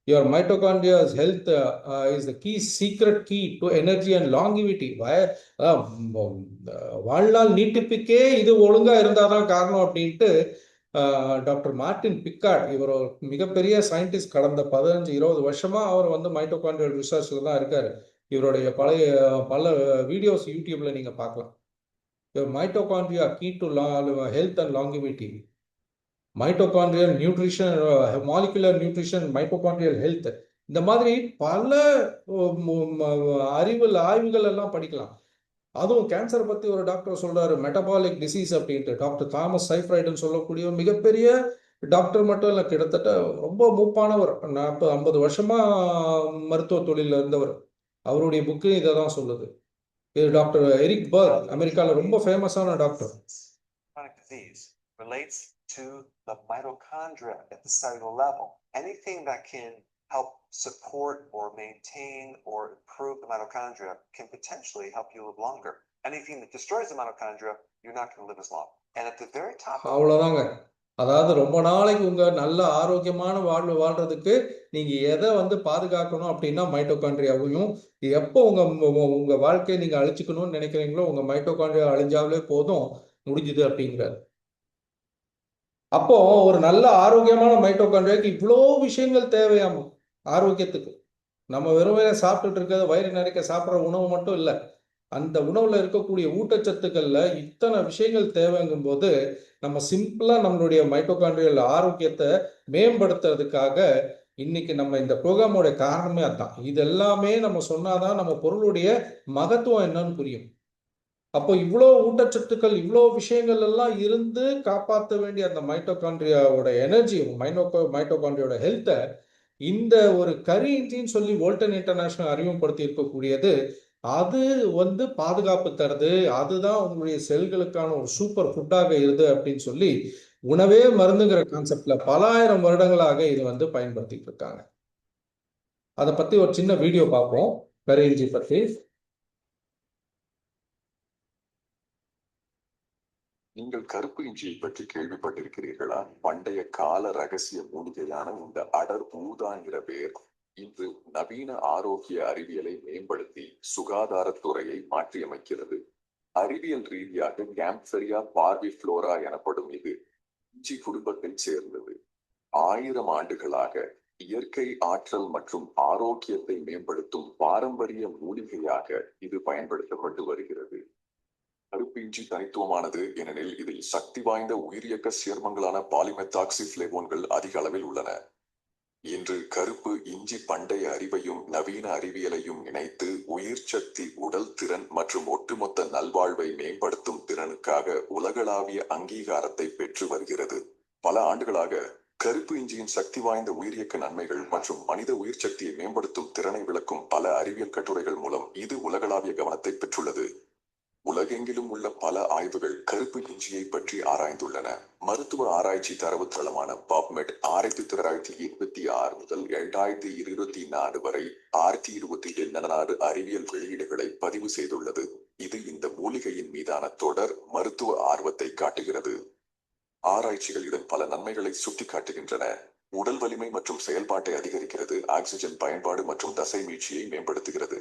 Your mitochondria's health is the key secret key to energy and longevity. வாழ்நாள் நீட்டிப்புக்கே இது ஒழுங்கா இருந்தாதான் காரணம் அப்படின்ட்டு டாக்டர் மார்டின் பிக்கார்ட், இவர் ஒரு மிகப்பெரிய சயின்டிஸ்ட். கடந்த 15-20 வருஷமா அவர் வந்து மைட்டோகாண்ட்ரியல் ரிசர்ச்ல தான் இருக்காரு. இவருடைய பல வீடியோஸ் யூடியூப்ல நீங்க பார்க்கலாம். Mitochondria key to health and longevity, mitochondrial nutrition, molecular nutrition, mitochondrial health, இந்த மாதிரி பல அறிவியல் ஆய்வுகள் எல்லாம் படிக்கலாம். அதுவும் கேன்சர் பத்தி ஒரு டாக்டர் சொல்றாரு, மெட்டபாலிக் டிசீஸ் அப்படின்ட்டு. டாக்டர் தாமஸ் சைஃப்ரைட்னு சொல்லக்கூடிய மிகப்பெரிய டாக்டர் மட்டும் இல்லை, கிட்டத்தட்ட ரொம்ப மூப்பானவர், 40-50 வருஷமா மருத்துவ தொழில இருந்தவர். அவருடைய புக்கு இதை தான் சொல்லுது. இது டாக்டர் எரிக் பர்க், அமெரிக்கால ரொம்ப ஃபேமஸான doctor. Relates to the mitochondria at the cellular level. Anything that can help support or maintain or improve the mitochondria can potentially help you live longer. Anything that destroys the mitochondria, you're not going to live as long. And at the very top, அவ்வளவுதாங்க. அதாவது ரொம்ப நாளைக்கு உங்க நல்ல ஆரோக்கியமான வாழ்வு வாழ்றதுக்கு நீங்க எதை வந்து பாதுகாக்கணும் அப்படின்னா மைட்டோகாண்ட்ரியாவையும். எப்போ உங்க வாழ்க்கையை நீங்க அழிச்சுக்கணும்னு நினைக்கிறீங்களோ உங்க மைட்டோகாண்ட்ரியா அழிஞ்சாலே போதும், முடிஞ்சுது அப்படிங்கிறார். அப்போ ஒரு நல்ல ஆரோக்கியமான மைட்டோகாண்ட்ரியாக்கு இவ்வளோ விஷயங்கள் தேவையாமா ஆரோக்கியத்துக்கு. நம்ம வெறும் சாப்பிட்டுட்டு இருக்கிறது வயிறு நிறைக்க சாப்பிட்ற உணவு மட்டும் இல்லை, அந்த உணவுல இருக்கக்கூடிய ஊட்டச்சத்துக்கள்ல இத்தனை விஷயங்கள் தேவைங்கும் போது நம்ம சிம்பிளா நம்மளுடைய மைட்டோகாண்ட்ரியல் ஆரோக்கியத்தை மேம்படுத்துறதுக்காக இன்னைக்கு நம்ம இந்த ப்ரோக்ராமோட காரணமே அதுதான். இது எல்லாமே நம்ம சொன்னாதான் நம்ம பொருளுடைய மகத்துவம் என்னன்னு புரியும். அப்போ இவ்வளோ ஊட்டச்சத்துக்கள், இவ்வளோ விஷயங்கள் எல்லாம் இருந்து காப்பாற்ற வேண்டிய அந்த மைட்டோகாண்ட்ரியாவோட எனர்ஜி, மைட்டோகாண்ட்ரியோட ஹெல்த்தை இந்த ஒரு கரீன்ஜின்னு சொல்லி வோல்டன் இன்டர்நேஷனல் அறிமுகப்படுத்தி இருக்கக்கூடியது. அது வந்து பாதுகாப்பு தருது, அதுதான் உங்களுடைய செல்களுக்கான ஒரு சூப்பர் ஃபுட்டாக இருது அப்படின்னு சொல்லி உணவே மருந்துங்கிற கான்செப்ட்ல பல ஆயிரம் வருடங்களாக இது வந்து பயன்படுத்திட்டு இருக்காங்க. அதை பத்தி ஒரு சின்ன வீடியோ பார்ப்போம் கரீன்ஜி பத்தி. நீங்கள் கருப்பு இஞ்சியை பற்றி கேள்விப்பட்டிருக்கிறீர்களா? பண்டைய கால ரகசிய மூலிகையான இந்த அடர் ஊதா நிற வேர் இன்று நவீன ஆரோக்கிய அறிவியலை மேம்படுத்தி சுகாதாரத்துறையை மாற்றியமைக்கிறது. அறிவியல் ரீதியாக கேம்ப்ஃபெரியா பார்விஃப்ளோரா எனப்படும் இது இஞ்சி குடும்பத்தைச் சேர்ந்தது. 1000 ஆண்டுகளாக இயற்கை ஆற்றல் மற்றும் ஆரோக்கியத்தை மேம்படுத்தும் பாரம்பரிய மூலிகையாக இது பயன்படுத்தப்பட்டு வருகிறது. கருப்பு இஞ்சி தனித்துவமானது ஏனெனில் இதில் சக்தி வாய்ந்த உயிரியக்க சேர்மங்களான பாலிமெத்தாக்சிஃப்ளேவோன்கள் அதிக அளவில் உள்ளன. இன்று கருப்பு இஞ்சி பண்டைய அறிவையும் நவீன அறிவியலையும் இணைத்து உயிர் சக்தி, உடல் திறன் மற்றும் ஒட்டுமொத்த நல்வாழ்வை மேம்படுத்தும் திறனுக்காக உலகளாவிய அங்கீகாரத்தை பெற்று வருகிறது. பல ஆண்டுகளாக கருப்பு இஞ்சியின் சக்தி வாய்ந்த உயிரியக்க நன்மைகள் மற்றும் மனித உயிர் சக்தியை மேம்படுத்தும் திறனை விளக்கும் பல அறிவியல் கட்டுரைகள் மூலம் இது உலகளாவிய கவனத்தை பெற்றுள்ளது. உலகெங்கிலும் உள்ள பல ஆய்வுகள் கருப்பு இஞ்சியை பற்றி ஆராய்ந்துள்ளன. மருத்துவ ஆராய்ச்சி தரவுத்தளமான PubMed 1976 முதல் 2024 வரை 1027 அறிவியல் வெளியீடுகளை பதிவு செய்துள்ளது. இது இந்த மூலிகையின் மீதான தொடர் மருத்துவ ஆர்வத்தை காட்டுகிறது. ஆராய்ச்சிகள் இதன் பல நன்மைகளை சுட்டிக்காட்டுகின்றன. உடல் வலிமை மற்றும் செயல்பாட்டை அதிகரிக்கிறது, ஆக்சிஜன் பயன்பாடு மற்றும் தசை மீட்சியை மேம்படுத்துகிறது,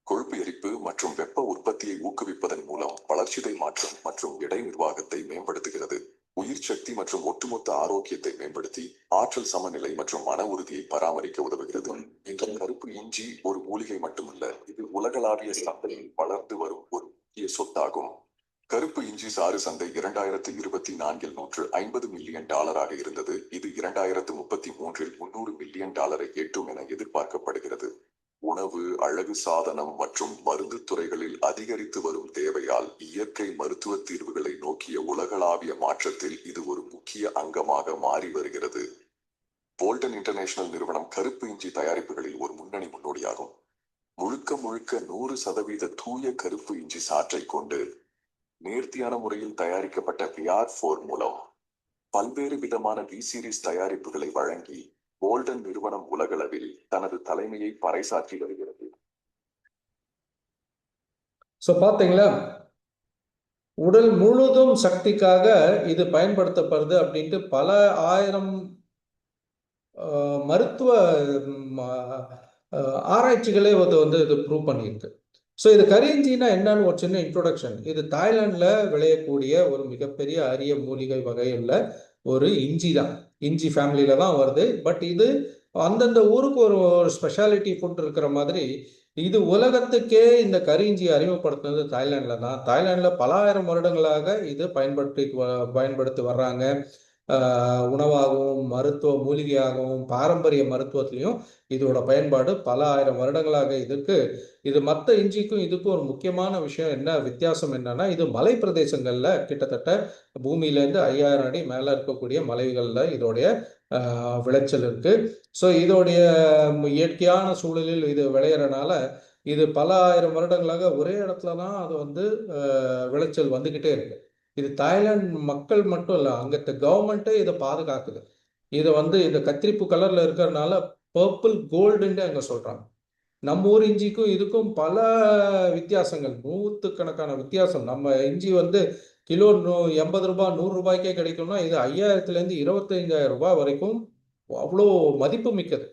கொழுப்பு எரிப்பு மற்றும் வெப்ப உற்பத்தியை ஊக்குவிப்பதன் மூலம் வளர்ச்சிதை மாற்றம் மற்றும் எடை நிர்வாகத்தை மேம்படுத்துகிறது, உயிர் சக்தி மற்றும் ஒட்டுமொத்த ஆரோக்கியத்தை மேம்படுத்தி ஆற்றல் சமநிலை மற்றும் மன உறுதியை பராமரிக்க உதவுகிறது. இந்த கருப்பு இஞ்சி ஒரு மூலிகை மட்டுமல்ல, இது உலகளாவிய சந்தையில் வளர்ந்து வரும் ஒரு முக்கிய சொத்தாகும். கருப்பு இஞ்சி சாறு சந்தை 2024 $150 மில்லியன் இருந்தது. இது 2033 $300 மில்லியன் எட்டும் என எதிர்பார்க்கப்படுகிறது. உணவு, அழகு சாதனம் மற்றும் மருந்து துறைகளில் அதிகரித்து வரும் தேவையால் இயற்கை மருத்துவ தீர்வுகளை நோக்கிய உலகளாவிய மாற்றத்தில் இது ஒரு முக்கிய அங்கமாக மாறி வருகிறது. வோல்டன் இன்டர்நேஷனல் நிறுவனம் கருப்பு இஞ்சி தயாரிப்புகளில் ஒரு முன்னணி முன்னோடியாகும். முழுக்க 100% தூய கருப்பு இஞ்சி சாற்றை கொண்டு நேர்த்தியான முறையில் தயாரிக்கப்பட்ட VR4 மூலம் பல்வேறு விதமான V சீரிஸ் தயாரிப்புகளை வழங்கி வோல்டன் நிறுவனம் உலகளவில் தனது தலைமையை பறைசாற்றி வருகிறது. பாத்தீங்களா, உடல் முழுதும் சக்திக்காக இது பயன்படுத்தப்படுது அப்படின்ட்டு பல ஆயிரம் மருத்துவ ஆராய்ச்சிகளே வந்து இது ப்ரூவ் பண்ணியிருக்கு. ஸோ இது கரீஞ்சின்னா என்னன்னு ஒரு சின்ன இன்ட்ரோடக்ஷன். இது தாய்லாண்டில் விளையக்கூடிய ஒரு மிகப்பெரிய அரிய மூலிகை வகையில் ஒரு இஞ்சி தான். இஞ்சி ஃபேமிலியில தான் வருது. பட் இது அந்தந்த ஊருக்கு ஒரு ஸ்பெஷாலிட்டி ஃபுட் இருக்கிற மாதிரி இது உலகத்துக்கே இந்த கரிஞ்சி அறிமுகப்படுத்துனது தாய்லாண்டில் தான். தாய்லாண்டில் பல ஆயிரம் வருடங்களாக இது பயன்படுத்தி வர்றாங்க. உணவாகவும் மருத்துவ மூலிகையாகவும் பாரம்பரிய மருத்துவத்திலையும் இதோட பயன்பாடு பல ஆயிரம் வருடங்களாக இருக்கு. இது மற்ற இஞ்சிக்கும் இதுக்கும் ஒரு முக்கியமான விஷயம் என்ன வித்தியாசம் என்னன்னா, இது மலை பிரதேசங்கள்ல கிட்டத்தட்ட பூமியிலேருந்து 5000 அடி மேல இருக்கக்கூடிய மலைகள்ல இதோடைய விளைச்சல் இருக்கு. ஸோ இதோடைய இயற்கையான சூழலில் இது விளையிறனால இது பல ஆயிரம் வருடங்களாக ஒரே இடத்துல தான் அது வந்து விளைச்சல் வந்துக்கிட்டே இருக்கு. இது தாய்லாந்து மக்கள் மட்டும் இல்லை, அங்கத்த கவர்மெண்ட்டே இதை பாதுகாக்குது. இதை வந்து இந்த கத்திரிப்பு கலர்ல இருக்கிறதுனால பர்பிள் கோல்டுன்னு அங்கே சொல்றாங்க. நம்ம ஊர் இஞ்சிக்கும் இதுக்கும் பல வித்தியாசங்கள், நூற்றுக்கணக்கான வித்தியாசம். நம்ம இஞ்சி வந்து கிலோ 80 ரூபாய் 100 ரூபாய்க்கே கிடைக்கும்னா இது 5000லேருந்து 25,000 ரூபாய் வரைக்கும் அவ்வளோ மதிப்பு மிக்கது.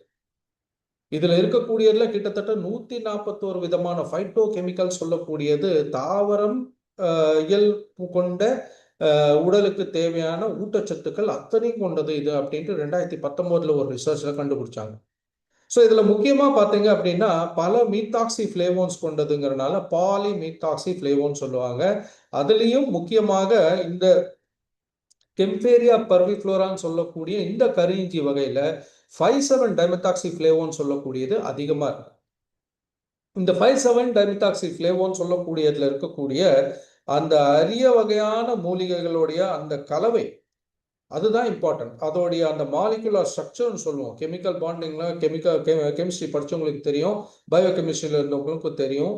இதுல இருக்கக்கூடியதுல கிட்டத்தட்ட 141 விதமான ஃபைட்டோ கெமிக்கல் சொல்லக்கூடியது தாவரம் இயல் கொண்ட உடலுக்கு தேவையான ஊட்டச்சத்துக்கள் அத்தனையும் கொண்டது இது அப்படின்ட்டு 2019 ஒரு ரிசர்ச்ல கண்டுபிடிச்சாங்க. ஸோ இதுல முக்கியமா பார்த்தீங்க அப்படின்னா பல மீத்தாக்சி ஃபிளேவோன்ஸ் கொண்டதுங்கிறதுனால பாலி மீத்தாக்சி ஃபிளேவோன் சொல்லுவாங்க. அதுலேயும் முக்கியமாக இந்த கெம்பேரியா பர்விஃப்ளோரான்னு சொல்லக்கூடிய இந்த கரிஞ்சி வகையில 5,7 டைமெத்தாக்சி ஃபிளேவோன் சொல்லக்கூடியது அதிகமா இருக்கு. இந்த 5,7 டைமெத்தாக்சி ஃபிளேவோன் சொல்லக்கூடியதுல இருக்கக்கூடிய அந்த அரிய வகையான மூலிகைகளுடைய அந்த கலவை அதுதான் இம்பார்ட்டன்ட். அதோடைய அந்த மாலிகுலர் ஸ்ட்ரக்சர்னு சொல்லுவோம். கெமிக்கல் பாண்டிங்ல கெமிஸ்ட்ரி படிச்சவங்களுக்கு தெரியும், பயோ கெமிஸ்ட்ரியில் இருந்தவங்களுக்கும் தெரியும்.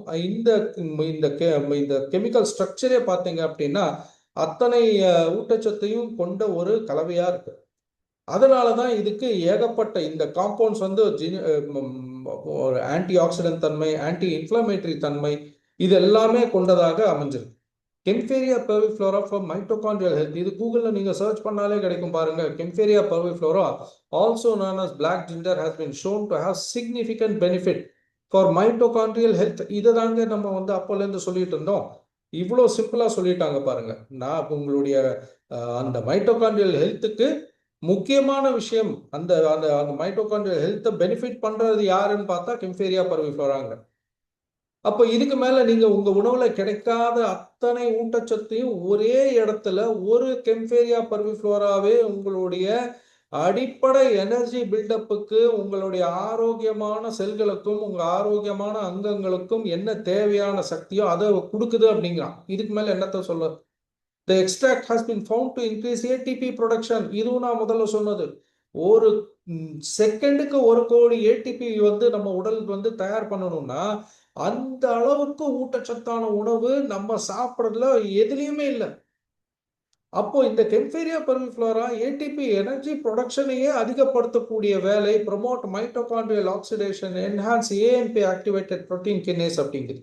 இந்த கெமிக்கல் ஸ்ட்ரக்சரே பார்த்தீங்க அப்படின்னா அத்தனை ஊட்டச்சத்தையும் கொண்ட ஒரு கலவையா இருக்கு. அதனால தான் இதுக்கு ஏகப்பட்ட இந்த காம்பவுண்ட்ஸ் வந்து ஆன்டி ஆக்சிடென்ட் தன்மை, ஆன்டி இன்ஃப்ளமேட்டரி தன்மை இது எல்லாமே கொண்டதாக அமைஞ்சிருக்கு. கெம்பேரியா பர்விஃப்ளோரா ஃபார் மைட்டோகாண்ட்ரியல் ஹெல்த், இது கூகுளில் நீங்கள் சர்ச் பண்ணாலே கிடைக்கும் பாருங்க. கெம்பேரியா பர்விஃப்ளோரா also known as black ginger has been shown to have significant benefit for mitochondrial health. இதை தாங்க நம்ம வந்து அப்போலேருந்து சொல்லிட்டு இருந்தோம். இவ்வளோ சிம்பிளாக சொல்லிட்டாங்க பாருங்க. நான் உங்களுடைய அந்த மைட்டோகாண்ட்ரியல் ஹெல்த்துக்கு முக்கியமான விஷயம், அந்த அந்த அந்த மைட்டோகாண்ட்ரியல் ஹெல்த்தை பெனிஃபிட் பண்றது யாருன்னு பார்த்தா கெம்பேரியா பர்விஃப்ளோராங்க. அப்போ இதுக்கு மேல நீங்க உங்க உணவுல கிடைக்காத அத்தனை ஊட்டச்சத்தையும் ஒரே இடத்துல ஒரு கெம்பேரியா பர்விஃப்ளோராவே உங்களுடைய அடிப்படை எனர்ஜி பில்டப்புக்கு, உங்களுடைய ஆரோக்கியமான செல்களுக்கும் உங்க ஆரோக்கியமான அங்கங்களுக்கும் என்ன தேவையான சக்தியோ அதை கொடுக்குது அப்படிங்கிறான். இதுக்கு மேல என்னத்த சொல்ல? The extract has been found to increase ATP production. இதுவும் நான் முதல்ல சொன்னது. ஒரு செகண்டுக்கு 1 கோடி ஏடிபி வந்து நம்ம உடல் வந்து தயார் பண்ணணும்னா அந்த அளவுக்கு ஊட்டச்சத்தான உணவு நம்ம சாப்பிட்றதுல எதுலையுமே இல்லை. அப்போ இந்த கெம்பேரியா பர்விஃப்ளோரா ஏடிபி எனர்ஜி ப்ரொடக்ஷனையே அதிகப்படுத்தக்கூடிய வேலை, promote mitochondrial oxidation, enhance AMP activated protein kinase அப்படிங்குது.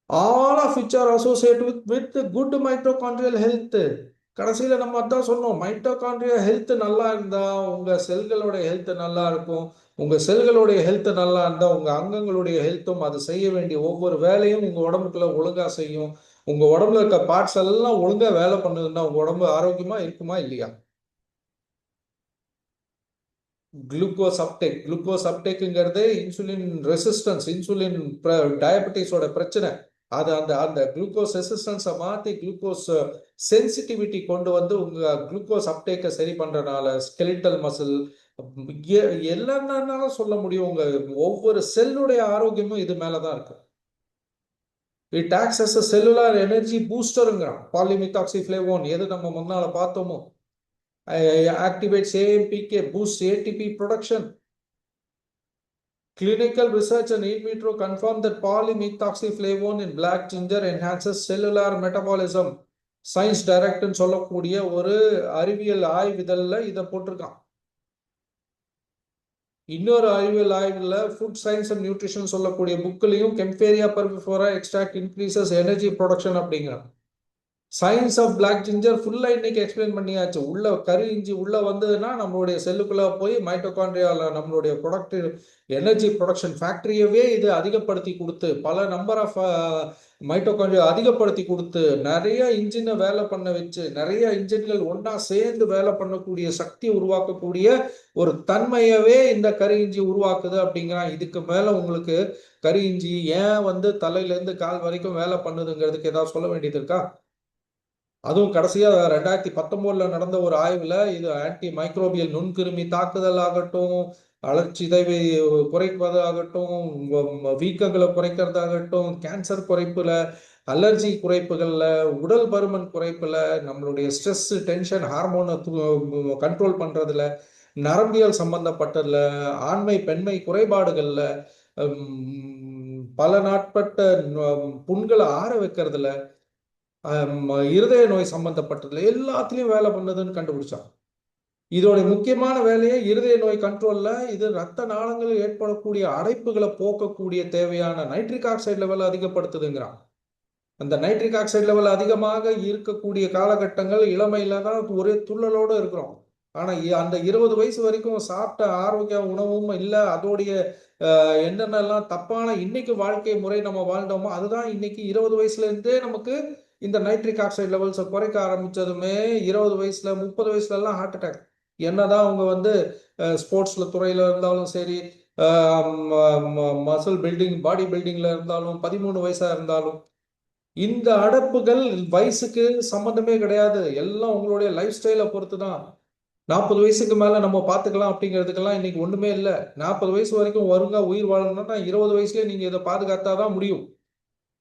All of which are associate with good mitochondrial health. கடைசியில் நம்ம அதான் சொன்னோம், மைட்டோகாண்ட்ரியா ஹெல்த் நல்லா இருந்தால் உங்கள் செல்களோட ஹெல்த் நல்லா இருக்கும். உங்கள் செல்களுடைய ஹெல்த் நல்லா இருந்தால் உங்கள் அங்கங்களுடைய ஹெல்த்தும் அது செய்ய வேண்டிய ஒவ்வொரு வேலையும் உங்கள் உடம்புக்குள்ள ஒழுங்காக செய்யும். உங்கள் உடம்புல இருக்க பார்ட்ஸ் எல்லாம் ஒழுங்காக வேலை பண்ணுதுன்னா உங்கள் உடம்பு ஆரோக்கியமாக இருக்குமா இல்லையா? குளுக்கோஸ் அப்டேக்குங்கிறது இன்சுலின் ரெசிஸ்டன்ஸ், இன்சுலின் டயபெட்டிஸோட பிரச்சனை. அது அந்த அந்த குளுக்கோஸ் ரெசிஸ்டன்ஸை மாற்றி குளுக்கோஸ் சென்சிட்டிவிட்டி கொண்டு வந்து உங்கள் குளுக்கோஸ் அப்டேக்கை சரி பண்ணுறதுனால ஸ்கெலிட்டல் மசில் என்னென்னாலும் சொல்ல முடியும். உங்கள் ஒவ்வொரு செல்லுடைய ஆரோக்கியமும் இது மேலே தான் இருக்கு. It acts as a cellular energy boosterங்கிறான் பாலிமித்தாக்சி ஃபிளேவோன். எது நம்ம முன்னால பார்த்தோமோ, activates AMPK, boosts ATP production. Clinical research and in vitro confirm that polymethoxyflavone in black ginger enhances cellular metabolism. Science டைரக்ட்னு சொல்லக்கூடிய ஒரு அறிவியல் ஆய்விதழில் இதை போட்டிருக்கான். இன்னொரு அறிவியல் ஆய்வில் ஃபுட் சயின்ஸ் அண்ட் நியூட்ரிஷன் சொல்லக்கூடிய புக்கிலையும் கெம்பேரியா பர்விஃப்ளோரா எக்ஸ்ட்ராக்ட் இன்க்ரீசஸ் எனர்ஜி ப்ரொடக்ஷன் அப்படிங்கிறான். சயின்ஸ் ஆஃப் பிளாக் ஜிஞ்சர் ஃபுல்லா இன்னைக்கு எக்ஸ்பிளைன் பண்ணியாச்சு. உள்ள கரு இஞ்சி உள்ள வந்ததுன்னா நம்மளுடைய செல்லுக்குள்ள போய் மைட்டோகாண்ட்ரியால நம்மளுடைய ப்ரொடக்டிவ் எனர்ஜி ப்ரொடக்ஷன் ஃபேக்டரியவே இது அதிகப்படுத்தி கொடுத்து பல நம்பர் ஆஃப் மைட்டோகாண்ட்ரியா அதிகப்படுத்தி கொடுத்து நிறைய இன்ஜினை வேலை பண்ண வச்சு நிறைய இன்ஜின்கள் ஒன்றா சேர்ந்து வேலை பண்ணக்கூடிய சக்தி உருவாக்கக்கூடிய ஒரு தன்மையவே இந்த கரு இஞ்சி உருவாக்குது அப்படிங்கிறான். இதுக்கு மேல உங்களுக்கு கரு இஞ்சி ஏன் வந்து தலையிலேருந்து கால் வரைக்கும் வேலை பண்ணுதுங்கிறதுக்கு ஏதாவது சொல்ல வேண்டியது இருக்கா? அதுவும் கடைசியா 2019 நடந்த ஒரு ஆய்வுல இது ஆன்டி மைக்ரோபியல் நுண்கிருமி தாக்குதல் ஆகட்டும், அழற்சிதைவை குறைப்பது ஆகட்டும், வீக்கங்களை குறைக்கிறதாகட்டும், கேன்சர் குறைப்புல, அலர்ஜி குறைப்புகள்ல, உடல் பருமன் குறைப்புல, நம்மளுடைய ஸ்ட்ரெஸ் டென்ஷன் ஹார்மோனை கண்ட்ரோல் பண்றதுல, நரம்பியல் சம்பந்தப்பட்டதுல, ஆண்மை பெண்மை குறைபாடுகள்ல, பல நாட்பட்ட புண்களை ஆற வைக்கிறதுல, இருதய நோய் சம்பந்தப்பட்டதுல எல்லாத்துலயும் வேலை பண்ணதுன்னு கண்டுபிடிச்சான். இதோட முக்கியமான வேலையை இருதய நோய் கண்ட்ரோல்ல இது ரத்த நாளங்களில் ஏற்படக்கூடிய அடைப்புகளை போக்கக்கூடிய தேவையான நைட்ரிக் ஆக்சைடு லெவல் அதிகப்படுத்துதுங்கிறான். அந்த நைட்ரிக் ஆக்சைடு லெவல் அதிகமாக இருக்கக்கூடிய காலகட்டங்கள் இளமையில தான் ஒரே துள்ளலோடு இருக்கிறோம். ஆனா அந்த 20 வயசு வரைக்கும் சாப்பிட்ட ஆரோக்கிய உணவும் இல்லை, அதோடைய என்னென்னலாம் தப்பான இன்னைக்கு வாழ்க்கை முறை நம்ம வாழ்ந்தோமோ அதுதான் இன்னைக்கு 20 வயசுல இருந்தே நமக்கு இந்த நைட்ரிக் ஆக்சைடு லெவல்ஸை குறைக்க ஆரம்பிச்சதுமே 20 வயசுல 30 வயசுல எல்லாம் ஹார்ட் அட்டாக். என்னதான் அவங்க வந்து ஸ்போர்ட்ஸ்ல துறையில இருந்தாலும் சரி, மசில் பில்டிங் பாடி பில்டிங்ல இருந்தாலும் 13 வயசா இருந்தாலும் இந்த அடப்புகள் வயசுக்கு சம்பந்தமே கிடையாது. எல்லாம் உங்களுடைய லைஃப் ஸ்டைலை பொறுத்து தான். 40 வயசுக்கு மேல நம்ம பார்த்துக்கலாம் அப்படிங்கிறதுக்கெல்லாம் இன்னைக்கு ஒண்ணுமே இல்லை. 40 வயசு வரைக்கும் வருங்க உயிர் வாழணும்னா 20 வயசுலயே நீங்க இதை பாதுகாத்தாதான் முடியும்.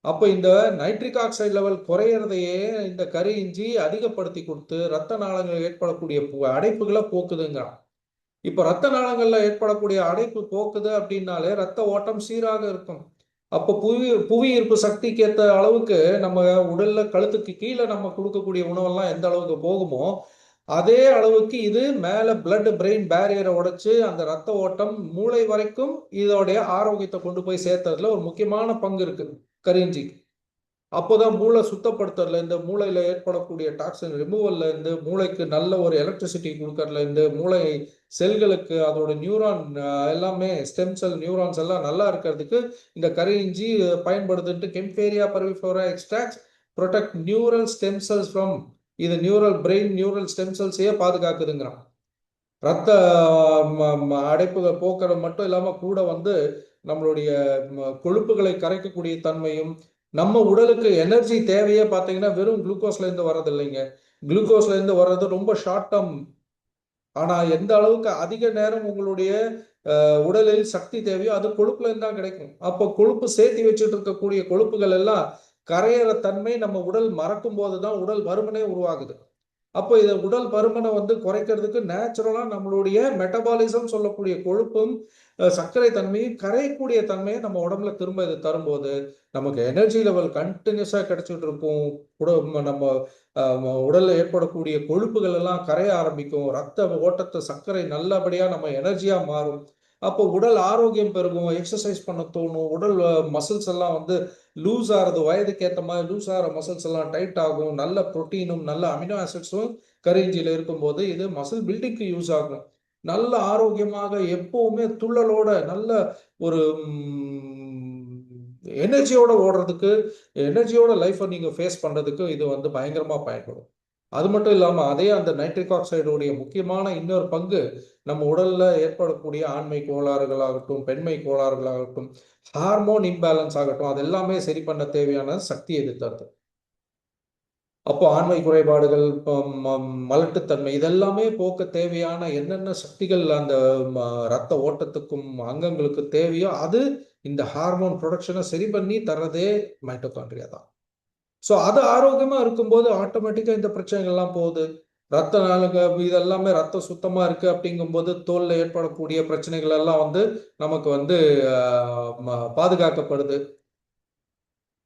அப்போ இந்த நைட்ரிக் ஆக்சைடு லெவல் குறையிறதையே இந்த கரு இஞ்சி அதிகப்படுத்தி கொடுத்து ரத்த நாளங்கள் ஏற்படக்கூடிய அடைப்புகளை போக்குதுங்கிறான். இப்போ ரத்த நாளங்கள்ல ஏற்படக்கூடிய அடைப்பு போக்குது அப்படின்னாலே ரத்த ஓட்டம் சீராக இருக்கும். அப்போ புவி ஈர்ப்பு சக்திக்கு ஏற்ற அளவுக்கு நம்ம உடல்ல கழுத்துக்கு கீழே நம்ம கொடுக்கக்கூடிய உணவெல்லாம் எந்த அளவுக்கு போகுமோ அதே அளவுக்கு இது மேல பிளட் பிரெயின் பேரியரை உடைச்சு அந்த ரத்த ஓட்டம் மூளை வரைக்கும் இதோடைய ஆரோக்கியத்தை கொண்டு போய் சேர்த்ததுல ஒரு முக்கியமான பங்கு இருக்கு கரிஞ்சிக்கு. அப்போதான் மூளை சுத்தப்படுத்துறதுல இந்த மூளையில ஏற்படக்கூடிய டாக்ஸின் ரிமூவல்ல இருந்து மூளைக்கு நல்ல ஒரு எலக்ட்ரிசிட்டி கொடுக்கறதுல இருந்து மூளை செல்களுக்கு அதோட நியூரான் எல்லாமே ஸ்டெம் செல் நியூரான்ஸ் எல்லாம் நல்லா இருக்கிறதுக்கு இந்த கரி இஞ்சி பயன்படுதுன்ட்டு kaempferia parviflora extracts protect neural stem cells from இது நியூரல் பிரெயின் நியூரல் ஸ்டெம் செல்ஸையே பாதுகாக்குதுங்கிறான். ரத்த அடைப்புகள் போக்குறது மட்டும் இல்லாம கூட வந்து நம்மளுடைய கொழுப்புகளை கரைக்கக்கூடிய தன்மையும் நம்ம உடலுக்கு எனர்ஜி தேவையே பார்த்தீங்கன்னா வெறும் குளுக்கோஸ்ல இருந்து வர்றது இல்லைங்க. குளுக்கோஸ்ல இருந்து வர்றது ரொம்ப ஷார்ட் டேர்ம். ஆனா எந்த அளவுக்கு அதிக நேரம் உங்களுடைய உடலில் சக்தி தேவையோ அது கொழுப்புல இருந்து தான் கிடைக்கும். அப்போ கொழுப்பு சேர்த்து வச்சுட்டு இருக்கக்கூடிய கொழுப்புகள் எல்லாம் கரையிற தன்மை நம்ம உடல் மறக்கும் போதுதான் உடல் பருமனே உருவாகுது. அப்போ இதை உடல் பருமனை வந்து குறைக்கிறதுக்கு நேச்சுரலா நம்மளுடைய மெட்டபாலிசம் சொல்லக்கூடிய கொழுப்பும் சர்க்கரை தன்மையும் கரையக்கூடிய தன்மையை நம்ம உடம்புல திரும்ப இது தரும்போது நமக்கு எனர்ஜி லெவல் கண்டினியூஸா கிடைச்சிட்டு இருக்கும். நம்ம உடல்ல ஏற்படக்கூடிய கொழுப்புகள் எல்லாம் கரைய ஆரம்பிக்கும். ரத்த ஓட்டத்தை சர்க்கரை நல்லபடியா நம்ம எனர்ஜியா மாறும். அப்போ உடல் ஆரோக்கியம் பெருகும், எக்ஸசைஸ் பண்ண தோணும், உடல் மசில்ஸ் எல்லாம் வந்து லூஸ் ஆகிறது வயதுக்கு ஏற்ற மாதிரி லூஸ் ஆகிற மசில்ஸ் எல்லாம் டைட் ஆகும். நல்ல புரோட்டீனும் நல்ல அமினோ ஆசிட்ஸும் கரிஞ்சியில் இருக்கும்போது இது மசில் பில்டிங்க்கு யூஸ் ஆகும். நல்ல ஆரோக்கியமாக எப்பவுமே துள்ளலோட நல்ல ஒரு எனர்ஜியோட ஓடுறதுக்கு எனர்ஜியோட லைஃப்பை நீங்க ஃபேஸ் பண்றதுக்கு இது வந்து பயங்கரமா பயன்படும். அது மட்டும் இல்லாம அதே அந்த நைட்ரிக் ஆக்சைடுடைய முக்கியமான இன்னொரு பங்கு நம்ம உடல்ல ஏற்படக்கூடிய ஆண்மை கோளாறுகளாகட்டும் பெண்மை கோளாறுகளாகட்டும் ஹார்மோன் இம்பேலன்ஸ் ஆகட்டும் அது எல்லாமே சரி பண்ண தேவையான சக்தியை இது தருது. அப்போ ஆண்மை குறைபாடுகள் மலட்டுத்தன்மை இதெல்லாமே போக்க தேவையான என்னென்ன சக்திகள் அந்த ரத்த ஓட்டத்துக்கும் அங்கங்களுக்கு தேவையோ அது இந்த ஹார்மோன் ப்ரொடக்ஷனை சரி பண்ணி தர்றதே மைட்டோகாண்ட்ரியா தான். ஸோ அது ஆரோக்கியமா இருக்கும்போது ஆட்டோமேட்டிக்கா இந்த பிரச்சனைகள்லாம் போகுது. ரத்த நாளுங்க இதெல்லாமே ரத்தம் சுத்தமா இருக்கு அப்படிங்கும்போது தோல்ல ஏற்படக்கூடிய பிரச்சனைகள் எல்லாம் வந்து நமக்கு வந்து பாதுகாக்கப்படுது.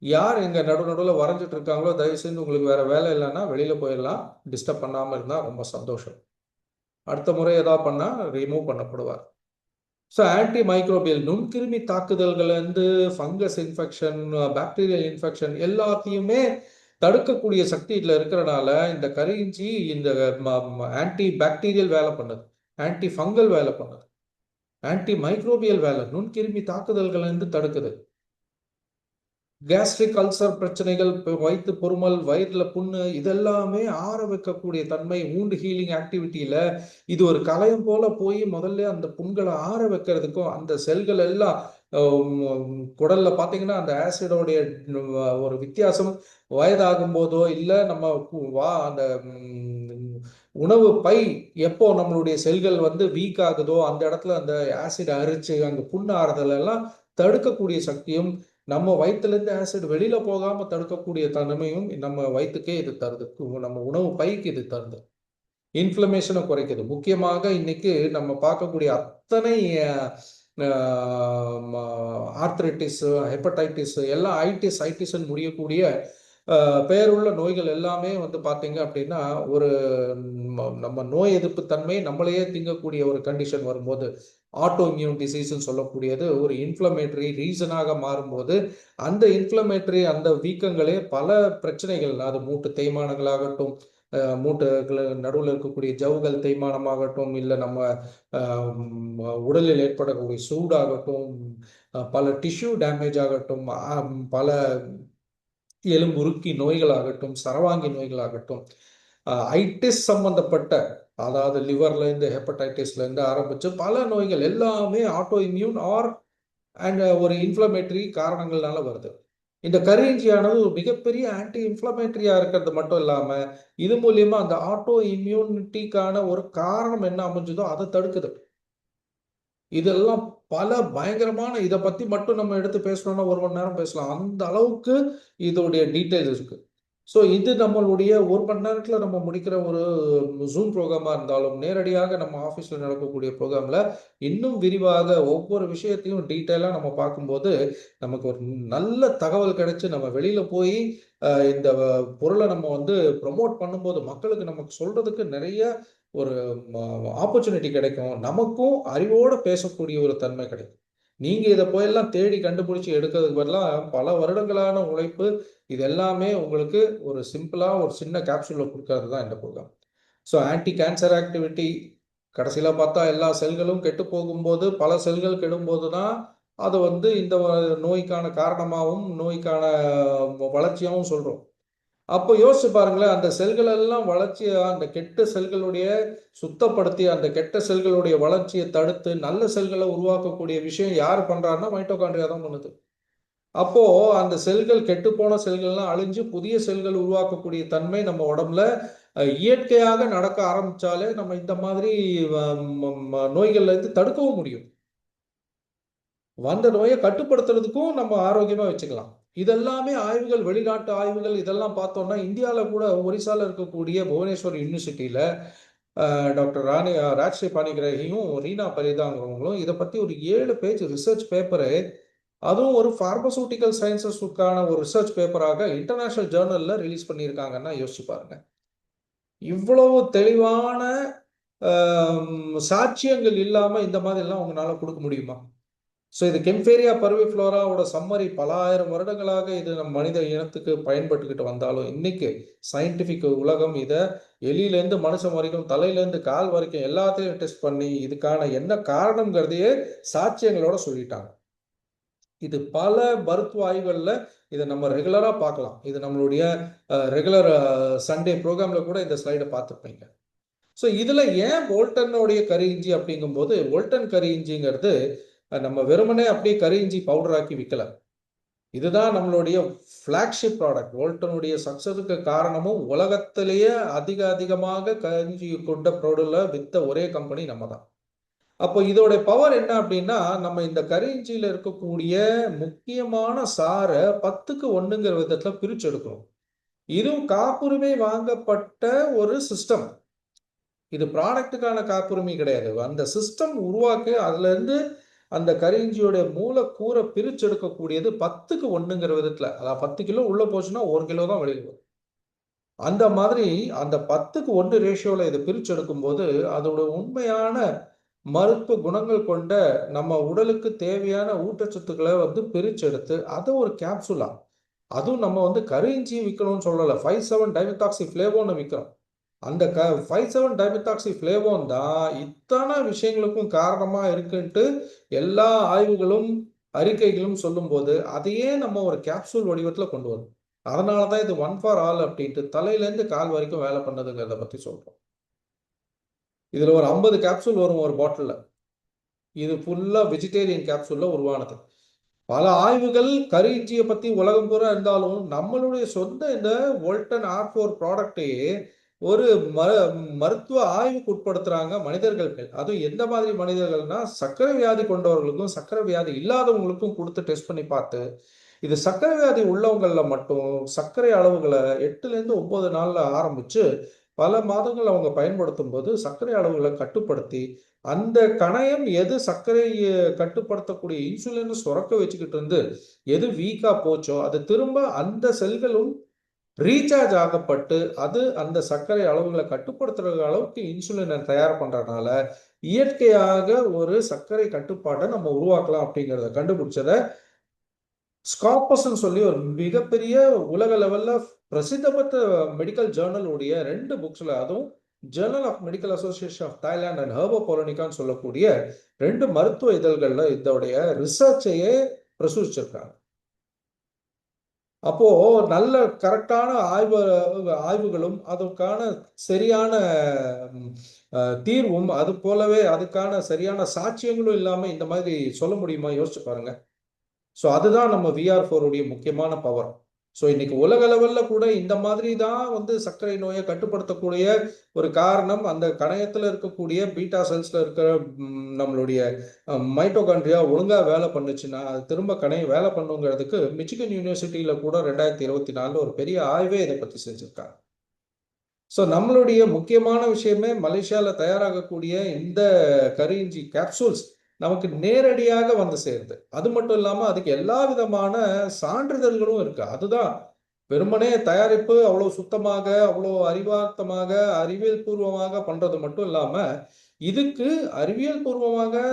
யார் எங்க நடுவில் வரைஞ்சிட்டு இருக்காங்களோ தயவு செஞ்சு உங்களுக்கு வேற வேலை இல்லைன்னா வெளியில போயிடலாம். டிஸ்டர்ப் பண்ணாம இருந்தா ரொம்ப சந்தோஷம். அடுத்த முறை ஏதாவது பண்ணா ரிமூவ் பண்ணப்படுவார். ஸோ ஆன்டி மைக்ரோபியல் நுண்கிருமி தாக்குதல்கள் வந்து ஃபங்கஸ் இன்ஃபெக்ஷன் பாக்டீரியல் இன்ஃபெக்ஷன் எல்லாத்தையுமே தடுக்கக்கூடிய சக்தி இதில் இருக்கிறனால இந்த கரி இஞ்சி இந்த ஆன்டி பாக்டீரியல் வேலை பண்ணுது, ஆன்டி ஃபங்கல் வேலை பண்ணுது, ஆன்டி மைக்ரோபியல் வேலை, நுண்கிருமி தாக்குதல்கள் இருந்து தடுக்குது. கேஸ்ட்ரிக் அல்சர் பிரச்சனைகள், வயிற்று பொறுமல், வயிறுல புண்ணு, இதெல்லாமே ஆற வைக்கக்கூடிய தன்மை, வூண்ட் ஹீலிங் ஆக்டிவிட்டியில இது ஒரு கலையம் போல போய் முதல்ல அந்த புண்களை ஆற வைக்கிறதுக்கும் அந்த செல்கள் எல்லாம் குடல்ல பார்த்தீங்கன்னா அந்த ஆசிடோடைய ஒரு வித்தியாசம் வயதாகும் போதோ இல்லை நம்ம அந்த உணவு பை எப்போ நம்மளுடைய செல்கள் வந்து வீக் ஆகுதோ அந்த இடத்துல அந்த ஆசிட் அரிச்சு அங்கே புண்ணு ஆறுதல் எல்லாம் தடுக்கக்கூடிய சக்தியும், நம்ம வயிற்றுலேருந்து ஆசிட் வெளியில போகாம தடுக்கக்கூடிய தன்மையும் நம்ம வயிற்றுக்கே இது தருது, நம்ம உணவு பைக்கு இது தருது. இன்ஃப்ளமேஷனை குறைக்குது. முக்கியமாக இன்னைக்கு நம்ம பார்க்கக்கூடிய அத்தனை ஆர்த்ரைட்டிஸ், ஹெப்படைட்டிஸ் எல்லாம் ஐட்டிஸ்ன்னு முடியக்கூடிய பெயருள்ள நோய்கள் எல்லாமே வந்து பார்த்தீங்க அப்படின்னா ஒரு நம்ம நோய் எதிர்ப்பு தன்மை நம்மளையே திங்கக்கூடிய ஒரு கண்டிஷன் வரும்போது, ஆட்டோ இம்யூன் டிசீஸ்ன்னு சொல்லக்கூடியது ஒரு இன்ஃப்ளமேட்டரி ரீசனாக மாறும்போது அந்த இன்ஃப்ளமேட்டரி அந்த வீக்கங்களே பல பிரச்சனைகள், அது மூட்டு தேய்மானங்களாகட்டும், மூட்டுகள் நடுவில் இருக்கக்கூடிய ஜவ்வுகள் தேய்மானமாகட்டும், இல்லை நம்ம உடலில் ஏற்படக்கூடிய சூடாகட்டும், பல டிஷ்யூ டேமேஜ் ஆகட்டும், பல எலும்புருக்கி நோய்களாகட்டும், சரவாங்கி நோய்களாகட்டும், ஐட்டிஸ் சம்பந்தப்பட்ட, அதாவது லிவர்ல இருந்து ஹெப்படைட்டிஸ்ல இருந்து ஆரம்பிச்சு பல நோய்கள் எல்லாமே ஆட்டோ இம்யூன் ஆர் அண்ட் ஒரு இன்ஃப்ளமேட்டரி காரணங்கள்னால வருது. இந்த கரிஞ்சியானது ஒரு மிகப்பெரிய ஆன்டி இன்ஃப்ளமேட்டரியா இருக்கிறது மட்டும் இல்லாம இது மூலியமா அந்த ஆட்டோ இம்யூனிட்டிக்கான ஒரு காரணம் என்ன அமைஞ்சதோ அதை தடுக்குது. இதெல்லாம் பல பயங்கரமான, இதை பத்தி மட்டும் நம்ம எடுத்து பேசணும்னா 1 மணி நேரம் பேசலாம், அந்த அளவுக்கு இதோடைய டீட்டெயில்ஸ் இருக்கு. ஸோ இது நம்மளுடைய 1 மணி நேரத்தில் நம்ம முடிக்கிற ஒரு ஜூம் ப்ரோக்ராமாக இருந்தாலும், நேரடியாக நம்ம ஆஃபீஸில் நடக்கக்கூடிய ப்ரோக்ராமில் இன்னும் விரிவாக ஒவ்வொரு விஷயத்தையும் டீட்டெயிலாக நம்ம பார்க்கும்போது நமக்கு ஒரு நல்ல தகவல் கிடைச்சி நம்ம வெளியில் போய் இந்த பொருளை நம்ம வந்து ப்ரொமோட் பண்ணும்போது மக்களுக்கு நமக்கு சொல்கிறதுக்கு நிறைய ஒரு ஆப்பர்ச்சுனிட்டி கிடைக்கும், நமக்கும் அறிவோடு பேசக்கூடிய ஒரு தன்மை கிடைக்கும். நீங்கள் இதை போயெல்லாம் தேடி கண்டுபிடிச்சி எடுக்கிறதுக்கு பதிலாக பல வருடங்களான உழைப்பு, இது எல்லாமே உங்களுக்கு ஒரு சிம்பிளாக ஒரு சின்ன கேப்சூலில் கொடுக்கறது தான் இந்த programme. So anti cancer activity, கடைசியில் பார்த்தா எல்லா செல்களும் கெட்டு போகும்போது, பல செல்கள் கெடும்போது தான் அது வந்து இந்த நோய்க்கான காரணமாகவும் நோய்க்கான வளர்ச்சியாகவும் சொல்கிறோம். அப்போ யோசிச்சு பாருங்களேன், அந்த செல்கள் எல்லாம் வளர்ச்சியை, அந்த கெட்ட செல்களுடைய சுத்தப்படுத்தி அந்த கெட்ட செல்களுடைய வளர்ச்சியை தடுத்து நல்ல செல்களை உருவாக்கக்கூடிய விஷயம் யார் பண்றாருன்னா மைட்டோகாண்ட்ரியா தான் பண்ணுது. அப்போ அந்த செல்கள், கெட்டு போன செல்கள்லாம் அழிஞ்சு புதிய செல்கள் உருவாக்கக்கூடிய தன்மை நம்ம உடம்புல இயற்கையாக நடக்க ஆரம்பிச்சாலே நம்ம இந்த மாதிரி நோய்கள்ல இருந்து தடுக்கவும் முடியும். வந்த நோயை கட்டுப்படுத்துறதுக்கும் நம்ம ஆரோக்கியமா வச்சுக்கலாம். இதெல்லாமே ஆய்வுகள், வெளிநாட்டு ஆய்வுகள், இதெல்லாம் பார்த்தோம்னா இந்தியாவில் கூட ஒரிசால இருக்கக்கூடிய புவனேஸ்வர் யூனிவர்சிட்டியில டாக்டர் ராஜ்ஸ்ரீ பாணிகிரகியும் ரீனா பரிதாங்கிறவங்களும் இதை பத்தி ஒரு 7 பேஜ் ரிசர்ச் பேப்பரு, அதுவும் ஒரு பார்மசூட்டிக்கல் சயின்சஸுக்கான ஒரு ரிசர்ச் பேப்பராக இன்டர்நேஷனல் ஜேர்னல்ல ரிலீஸ் பண்ணியிருக்காங்கன்னா யோசிச்சு பாருங்க. இவ்வளவு தெளிவான சாட்சியங்கள் இல்லாம இந்த மாதிரி எல்லாம் உங்களால கொடுக்க முடியுமா? ஸோ இது கெம்பேரியா பர்விஃப்ளோராவோட சம்மரி, பல ஆயிரம் வருடங்களாக இது நம்ம மனித இனத்துக்கு பயன்பட்டுக்கிட்டு வந்தாலும் இன்னைக்கு சயின்டிஃபிக் உலகம் இதை எலியிலேருந்து மனுஷன் வரைக்கும், தலையிலேருந்து கால் வரைக்கும் எல்லாத்தையும் டெஸ்ட் பண்ணி இதுக்கான என்ன காரணங்கிறதையே சாட்சியங்களோட சொல்லிட்டாங்க. இது பல மருத்துவ ஆய்வுகளில் இதை நம்ம ரெகுலராக பார்க்கலாம். இது நம்மளுடைய ரெகுலர் சண்டே ப்ரோக்ராமில் கூட இந்த ஸ்லைடை பார்த்துருப்பீங்க. ஸோ இதில் ஏன் வோல்டனுடைய கரி இஞ்சி அப்படிங்கும்போது, வோல்டன் கரி இஞ்சிங்கிறது நம்ம வெறுமனே அப்படியே கரி இஞ்சி பவுடர் ஆக்கி விற்கல. இதுதான் நம்மளுடைய ஃப்ளாக்ஷிப் ப்ராடக்ட். வோல்டனுடைய சக்சஸுக்கு காரணமும் உலகத்திலேயே அதிகமாக கரிஞ்சி கொண்ட ப்ராடக்ட்ல வித்த ஒரே கம்பெனி நம்ம தான். அப்போ இதோட பவர் என்ன அப்படின்னா, நம்ம இந்த கரி இஞ்சியில இருக்கக்கூடிய முக்கியமான சாரை 10க்கு 1ங்கிற விதத்துல பிரிச்சு எடுக்கணும். இதுவும் காப்புரிமை வாங்கப்பட்ட ஒரு சிஸ்டம். இது ப்ராடக்ட்டுக்கான காப்புரிமை கிடையாது. அந்த சிஸ்டம் உருவாக்கி அதுல இருந்து அந்த கரிஞ்சியோட மூலக்கூறை பிரிச்சு எடுக்கக்கூடியது 10க்கு 1ங்கிற விதத்துல. அதாவது 10 கிலோ உள்ள போச்சுன்னா 1 கிலோ தான் வெளியில் வரும். அந்த மாதிரி அந்த 10க்கு 1 ரேஷியோல இதை பிரிச்சு எடுக்கும்போது அதோட உண்மையான மருத்துவ குணங்கள் கொண்ட நம்ம உடலுக்கு தேவையான ஊட்டச்சத்துக்களை வந்து பிரிச்செடுத்து அதை ஒரு கேப்சூலா அதுவும் நம்ம வந்து கரு இஞ்சி விற்கணும்னு சொல்லலை, 5,7 டைமெத்தாக்சி ஃப்ளேவோன்னு விற்கிறோம். அந்த 5,7 டைமெத்தாக்சி ஃப்ளேவோன் தான் இத்தனை விஷயங்களுக்கும் காரணமா இருக்குன்ட்டு எல்லா ஆய்வுகளும் அறிக்கைகளும் சொல்லும்போது அதையே நம்ம ஒரு கேப்சூல் வடிவத்தில் கொண்டு வரும். அதனால தான் இது ஒன் ஃபார் ஆல் அப்படின்ட்டு தலையிலேருந்து கால் வரைக்கும் வேலை பண்ணதுங்கிறத பற்றி சொல்றோம். இதுல ஒரு 50 கேப்சூல் வரும் ஒரு பாட்டில்ல. இது ஃபுல்லா வெஜிடேரியன் கேப்சூல்ல உருவானது. பல ஆய்வுகள் கரு இஞ்சியை பத்தி உலகம் பூரா இருந்தாலும் நம்மளுடைய சொந்த இந்த வோல்டன் R4 ப்ராடக்டையே ஒரு மருத்துவ ஆய்வுக்கு உட்படுத்துறாங்க மனிதர்கள் மேல். அதுவும் எந்த மாதிரி மனிதர்கள்னா சர்க்கரை வியாதி கொண்டவர்களுக்கும் சர்க்கரை வியாதி இல்லாதவங்களுக்கும் கொடுத்து டெஸ்ட் பண்ணி பார்த்து இது சர்க்கரை வியாதி உள்ளவங்கள மட்டும் சர்க்கரை அளவுகளை 8லேருந்து 9 நாள்ல ஆரம்பிச்சு பல மாதங்கள் அவங்க பயன்படுத்தும் போது சர்க்கரை அளவுகளை கட்டுப்படுத்தி அந்த கணையம் எது சர்க்கரையை கட்டுப்படுத்தக்கூடிய இன்சுலின் சுரக்க வச்சுக்கிட்டு இருந்து எது வீக்கா போச்சோ அது திரும்ப அந்த செல்களும் ரீசார்ஜ் ஆகப்பட்டு அது அந்த சர்க்கரை அளவுகளை கட்டுப்படுத்துற அளவுக்கு இன்சுலினை தயார் பண்றதுனால இயற்கையாக ஒரு சர்க்கரை கட்டுப்பாட்டை நம்ம உருவாக்கலாம் அப்படிங்கிறத கண்டுபிடிச்சத ஸ்காப்பஸ்ன்னு சொல்லி ஒரு மிகப்பெரிய உலக லெவல்ல பிரசித்த பெற்ற மெடிக்கல் ஜேர்னலுடைய 2 புக்ஸ்ல, அதுவும் journal of medical association of Thailand and ஹெர்போபோலனிகான்னு சொல்லக்கூடிய 2 மருத்துவ இதழ்கள்ல இதோடைய ரிசர்ச்சையே பிரசுரிச்சிருக்காங்க. அப்போ நல்ல கரெக்டான ஆய்வுகளும் அதுக்கான சரியான தீர்வும் அது போலவே அதுக்கான சரியான சாட்சியங்களும் இல்லாம இந்த மாதிரி சொல்ல முடியுமா? யோசிச்சு பாருங்க. ஸோ அதுதான் நம்ம VR4 உடைய முக்கியமான பவர். ஸோ இன்னைக்கு உலக லெவல்ல கூட இந்த மாதிரி தான் வந்து சர்க்கரை நோயை கட்டுப்படுத்தக்கூடிய ஒரு காரணம் அந்த கணையத்தில் இருக்கக்கூடிய பீட்டா செல்ஸ்ல இருக்கிற நம்மளுடைய மைட்டோகாண்ட்ரியா ஒழுங்கா வேலை பண்ணுச்சுன்னா அது திரும்ப கணையம் வேலை பண்ணுங்கிறதுக்கு மிச்சிகன் யூனிவர்சிட்டியில கூட 2024 ஒரு பெரிய ஆய்வே இதை பற்றி செஞ்சிருக்காங்க. ஸோ நம்மளுடைய முக்கியமான விஷயமே மலேசியால தயாராகக்கூடிய இந்த கரு இஞ்சி கேப்சூல்ஸ் நமக்கு நேரடியாக வந்து சேருது. அது மட்டும் இல்லாம அதுக்கு எல்லா விதமான சான்றிதழ்களும் இருக்கு. அதுதான் வெறுமனே தயாரிப்பு அவ்வளவு சுத்தமாக அவ்வளோ அறிவார்த்தமாக அறிவியல் பூர்வமாக பண்றது மட்டும் இல்லாம இதுக்கு அறிவியல் பூர்வமாக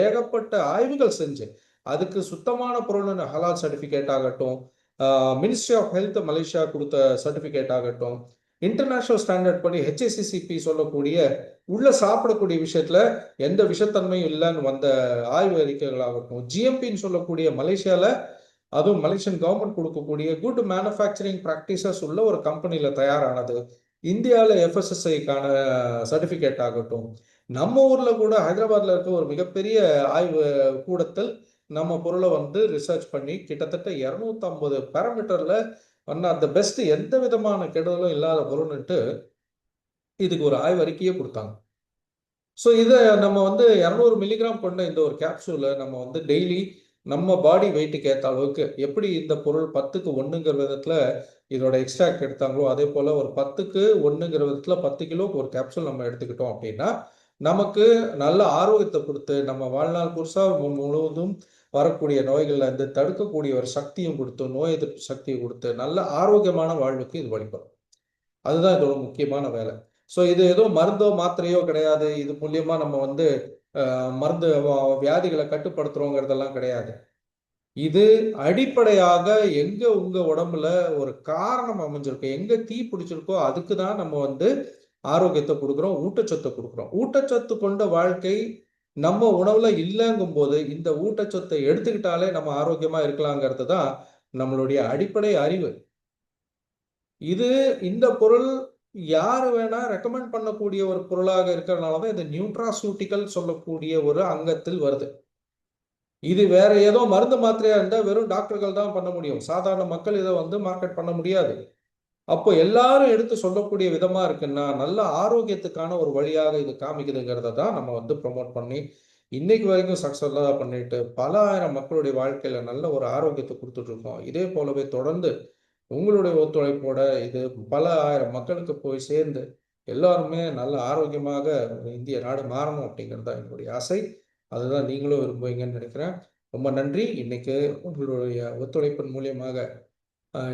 ஏகப்பட்ட ஆய்வுகள் செஞ்சு அதுக்கு சுத்தமான பொருள் ஹலால் சர்டிபிகேட் ஆகட்டும், மினிஸ்ட்ரி ஆஃப் ஹெல்த் மலேசியா கொடுத்த சர்டிபிகேட் ஆகட்டும், இன்டர்நேஷனல் ஸ்டாண்டர்ட் படி HACCP சொல்லக்கூடிய உள்ள சாப்பிடக்கூடிய விஷயத்துல எந்த விஷத்தன்மையும் இல்லைன்னு வந்த ஆய்வு அறிக்கைகளாகட்டும், GMPன்னு சொல்லக்கூடிய மலேசியால அதுவும் மலேசியன் கவர்மெண்ட் கொடுக்கக்கூடிய குட் மேனுஃபேக்சரிங் ப்ராக்டிசஸ் உள்ள ஒரு கம்பெனியில தயாரானது, இந்தியாவில் FSSAIக்கான சர்டிபிகேட் ஆகட்டும், நம்ம ஊர்ல கூட ஹைதராபாத்ல இருக்க ஒரு மிகப்பெரிய ஆய்வு கூடத்தில் நம்ம பொருளை வந்து ரிசர்ச் பண்ணி கிட்டத்தட்ட 250 பேராமீட்டர்ல ஒன் ஆஃப் த பெஸ்ட் எந்த விதமான கெடுதலும் இல்லாத பொருள்னுட்டு இதுக்கு ஒரு ஆய்வறிக்கையே கொடுத்தாங்க. ஸோ இதை நம்ம வந்து 200 மில்லிகிராம் கொண்ட இந்த ஒரு கேப்சூலை நம்ம வந்து டெய்லி நம்ம பாடி வெயிட்டுக்கு ஏற்ற அளவுக்கு எப்படி இந்த பொருள் 10க்கு 1ங்கிற விதத்தில் இதோட எக்ஸ்ட்ராக்ட் எடுத்தாங்களோ அதே போல் ஒரு 10க்கு 1ங்கிற விதத்தில் 10 கிலோக்கு ஒரு கேப்சூல் நம்ம எடுத்துக்கிட்டோம் அப்படின்னா நமக்கு நல்ல ஆரோக்கியத்தை கொடுத்து நம்ம வாழ்நாள் முழுவதும் வரக்கூடிய நோய்கள்ல இருந்து தடுக்கக்கூடிய ஒரு சக்தியும் கொடுத்து நோய் எதிர்ப்பு சக்தியை கொடுத்து நல்ல ஆரோக்கியமான வாழ்வுக்கு இது வழிபடும். அதுதான் இதோட முக்கியமான வேலை. ஸோ இது ஏதோ மருந்தோ மாத்திரையோ கிடையாது. இது மூலியமா நம்ம வந்து மருந்து வியாதிகளை கட்டுப்படுத்துறோங்கிறதெல்லாம் கிடையாது. இது அடிப்படையாக எங்க உங்க உடம்புல ஒரு காரணம் அமைஞ்சிருக்கோ, எங்க தீ பிடிச்சிருக்கோ அதுக்கு தான் நம்ம வந்து ஆரோக்கியத்தை கொடுக்குறோம், ஊட்டச்சத்தை கொடுக்குறோம். ஊட்டச்சத்து கொண்ட வாழ்க்கை நம்ம உணவுல இல்லைங்கும் போது இந்த ஊட்டச்சத்தை எடுத்துக்கிட்டாலே நம்ம ஆரோக்கியமா இருக்கலாங்கிறது தான் நம்மளுடைய அடிப்படை அறிவு. இந்த பொருள் யாரு வேணா ரெக்கமெண்ட் பண்ணக்கூடிய ஒரு பொருளாக இருக்கிறதுனாலதான் இந்த நியூட்ராசூட்டிக்கல் சொல்லக்கூடிய ஒரு அங்கத்தில் வருது. இது வேற ஏதோ மருந்து மாத்திரையா இருந்தா வெறும் டாக்டர்கள் தான் பண்ண முடியும். சாதாரண மக்கள் இதை வந்து மார்க்கெட் பண்ண முடியாது. அப்போ எல்லாரும் எடுத்து சொல்லக்கூடிய விதமா இருக்குன்னா நல்ல ஆரோக்கியத்துக்கான ஒரு வழியாக இது காமிக்குதுங்கிறத தான் நம்ம வந்து ப்ரொமோட் பண்ணி இன்னைக்கு வரைக்கும் சக்சஸ்ஃபுல்லாக பண்ணிட்டு பல ஆயிரம் மக்களுடைய வாழ்க்கையில நல்ல ஒரு ஆரோக்கியத்தை கொடுத்துட்டு இருக்கோம். இதே போலவே தொடர்ந்து உங்களுடைய ஒத்துழைப்போட இது பல ஆயிரம் மக்களுக்கு போய் சேர்ந்து எல்லாருமே நல்ல ஆரோக்கியமாக இந்திய நாடு மாறணும் அப்படிங்கிறது தான் என்னுடைய ஆசை. அதுதான் நீங்களும் விரும்புவீங்கன்னு நினைக்கிறேன். ரொம்ப நன்றி. இன்னைக்கு உங்களுடைய ஒத்துழைப்பின் மூலியமாக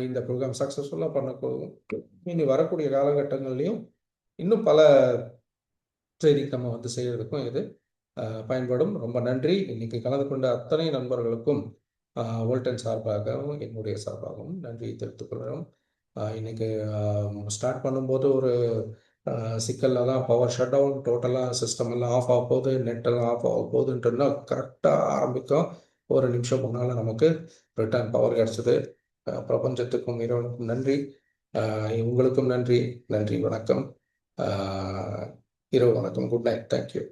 இந்த ப்ரோக்ராம் சக்ஸஸ்ஃபுல்லாக பண்ணக்கூடும். இனி வரக்கூடிய காலகட்டங்கள்லையும் இன்னும் பல ட்ரைனிங் நம்ம வந்து செய்யறதுக்கும் இது பயன்படும். ரொம்ப நன்றி. இன்னைக்கு கலந்து கொண்ட அத்தனை நண்பர்களுக்கும் வோல்டன் சார்பாகவும் என்னுடைய சார்பாகவும் நன்றி தெரிவித்துக் கொள்கிறோம். இன்னைக்கு ஸ்டார்ட் பண்ணும்போது ஒரு சிக்கலில் தான் பவர் ஷட் டவுன், டோட்டலாக சிஸ்டம் எல்லாம் ஆஃப் ஆக போகுது, நெட் எல்லாம் ஆஃப் ஆக போகுதுன்ட்டுனா கரெக்டாக ஆரம்பிக்கும். ஒரு நிமிஷம் முன்னால் நமக்கு ரிட்டர்ன் பவர் கிடச்சிது. பிரபஞ்சத்துக்கும் இறைவனுக்கும் நன்றி. உங்களுக்கும் நன்றி. நன்றி, வணக்கம். இரவு வணக்கம். Good night. தேங்க்யூ.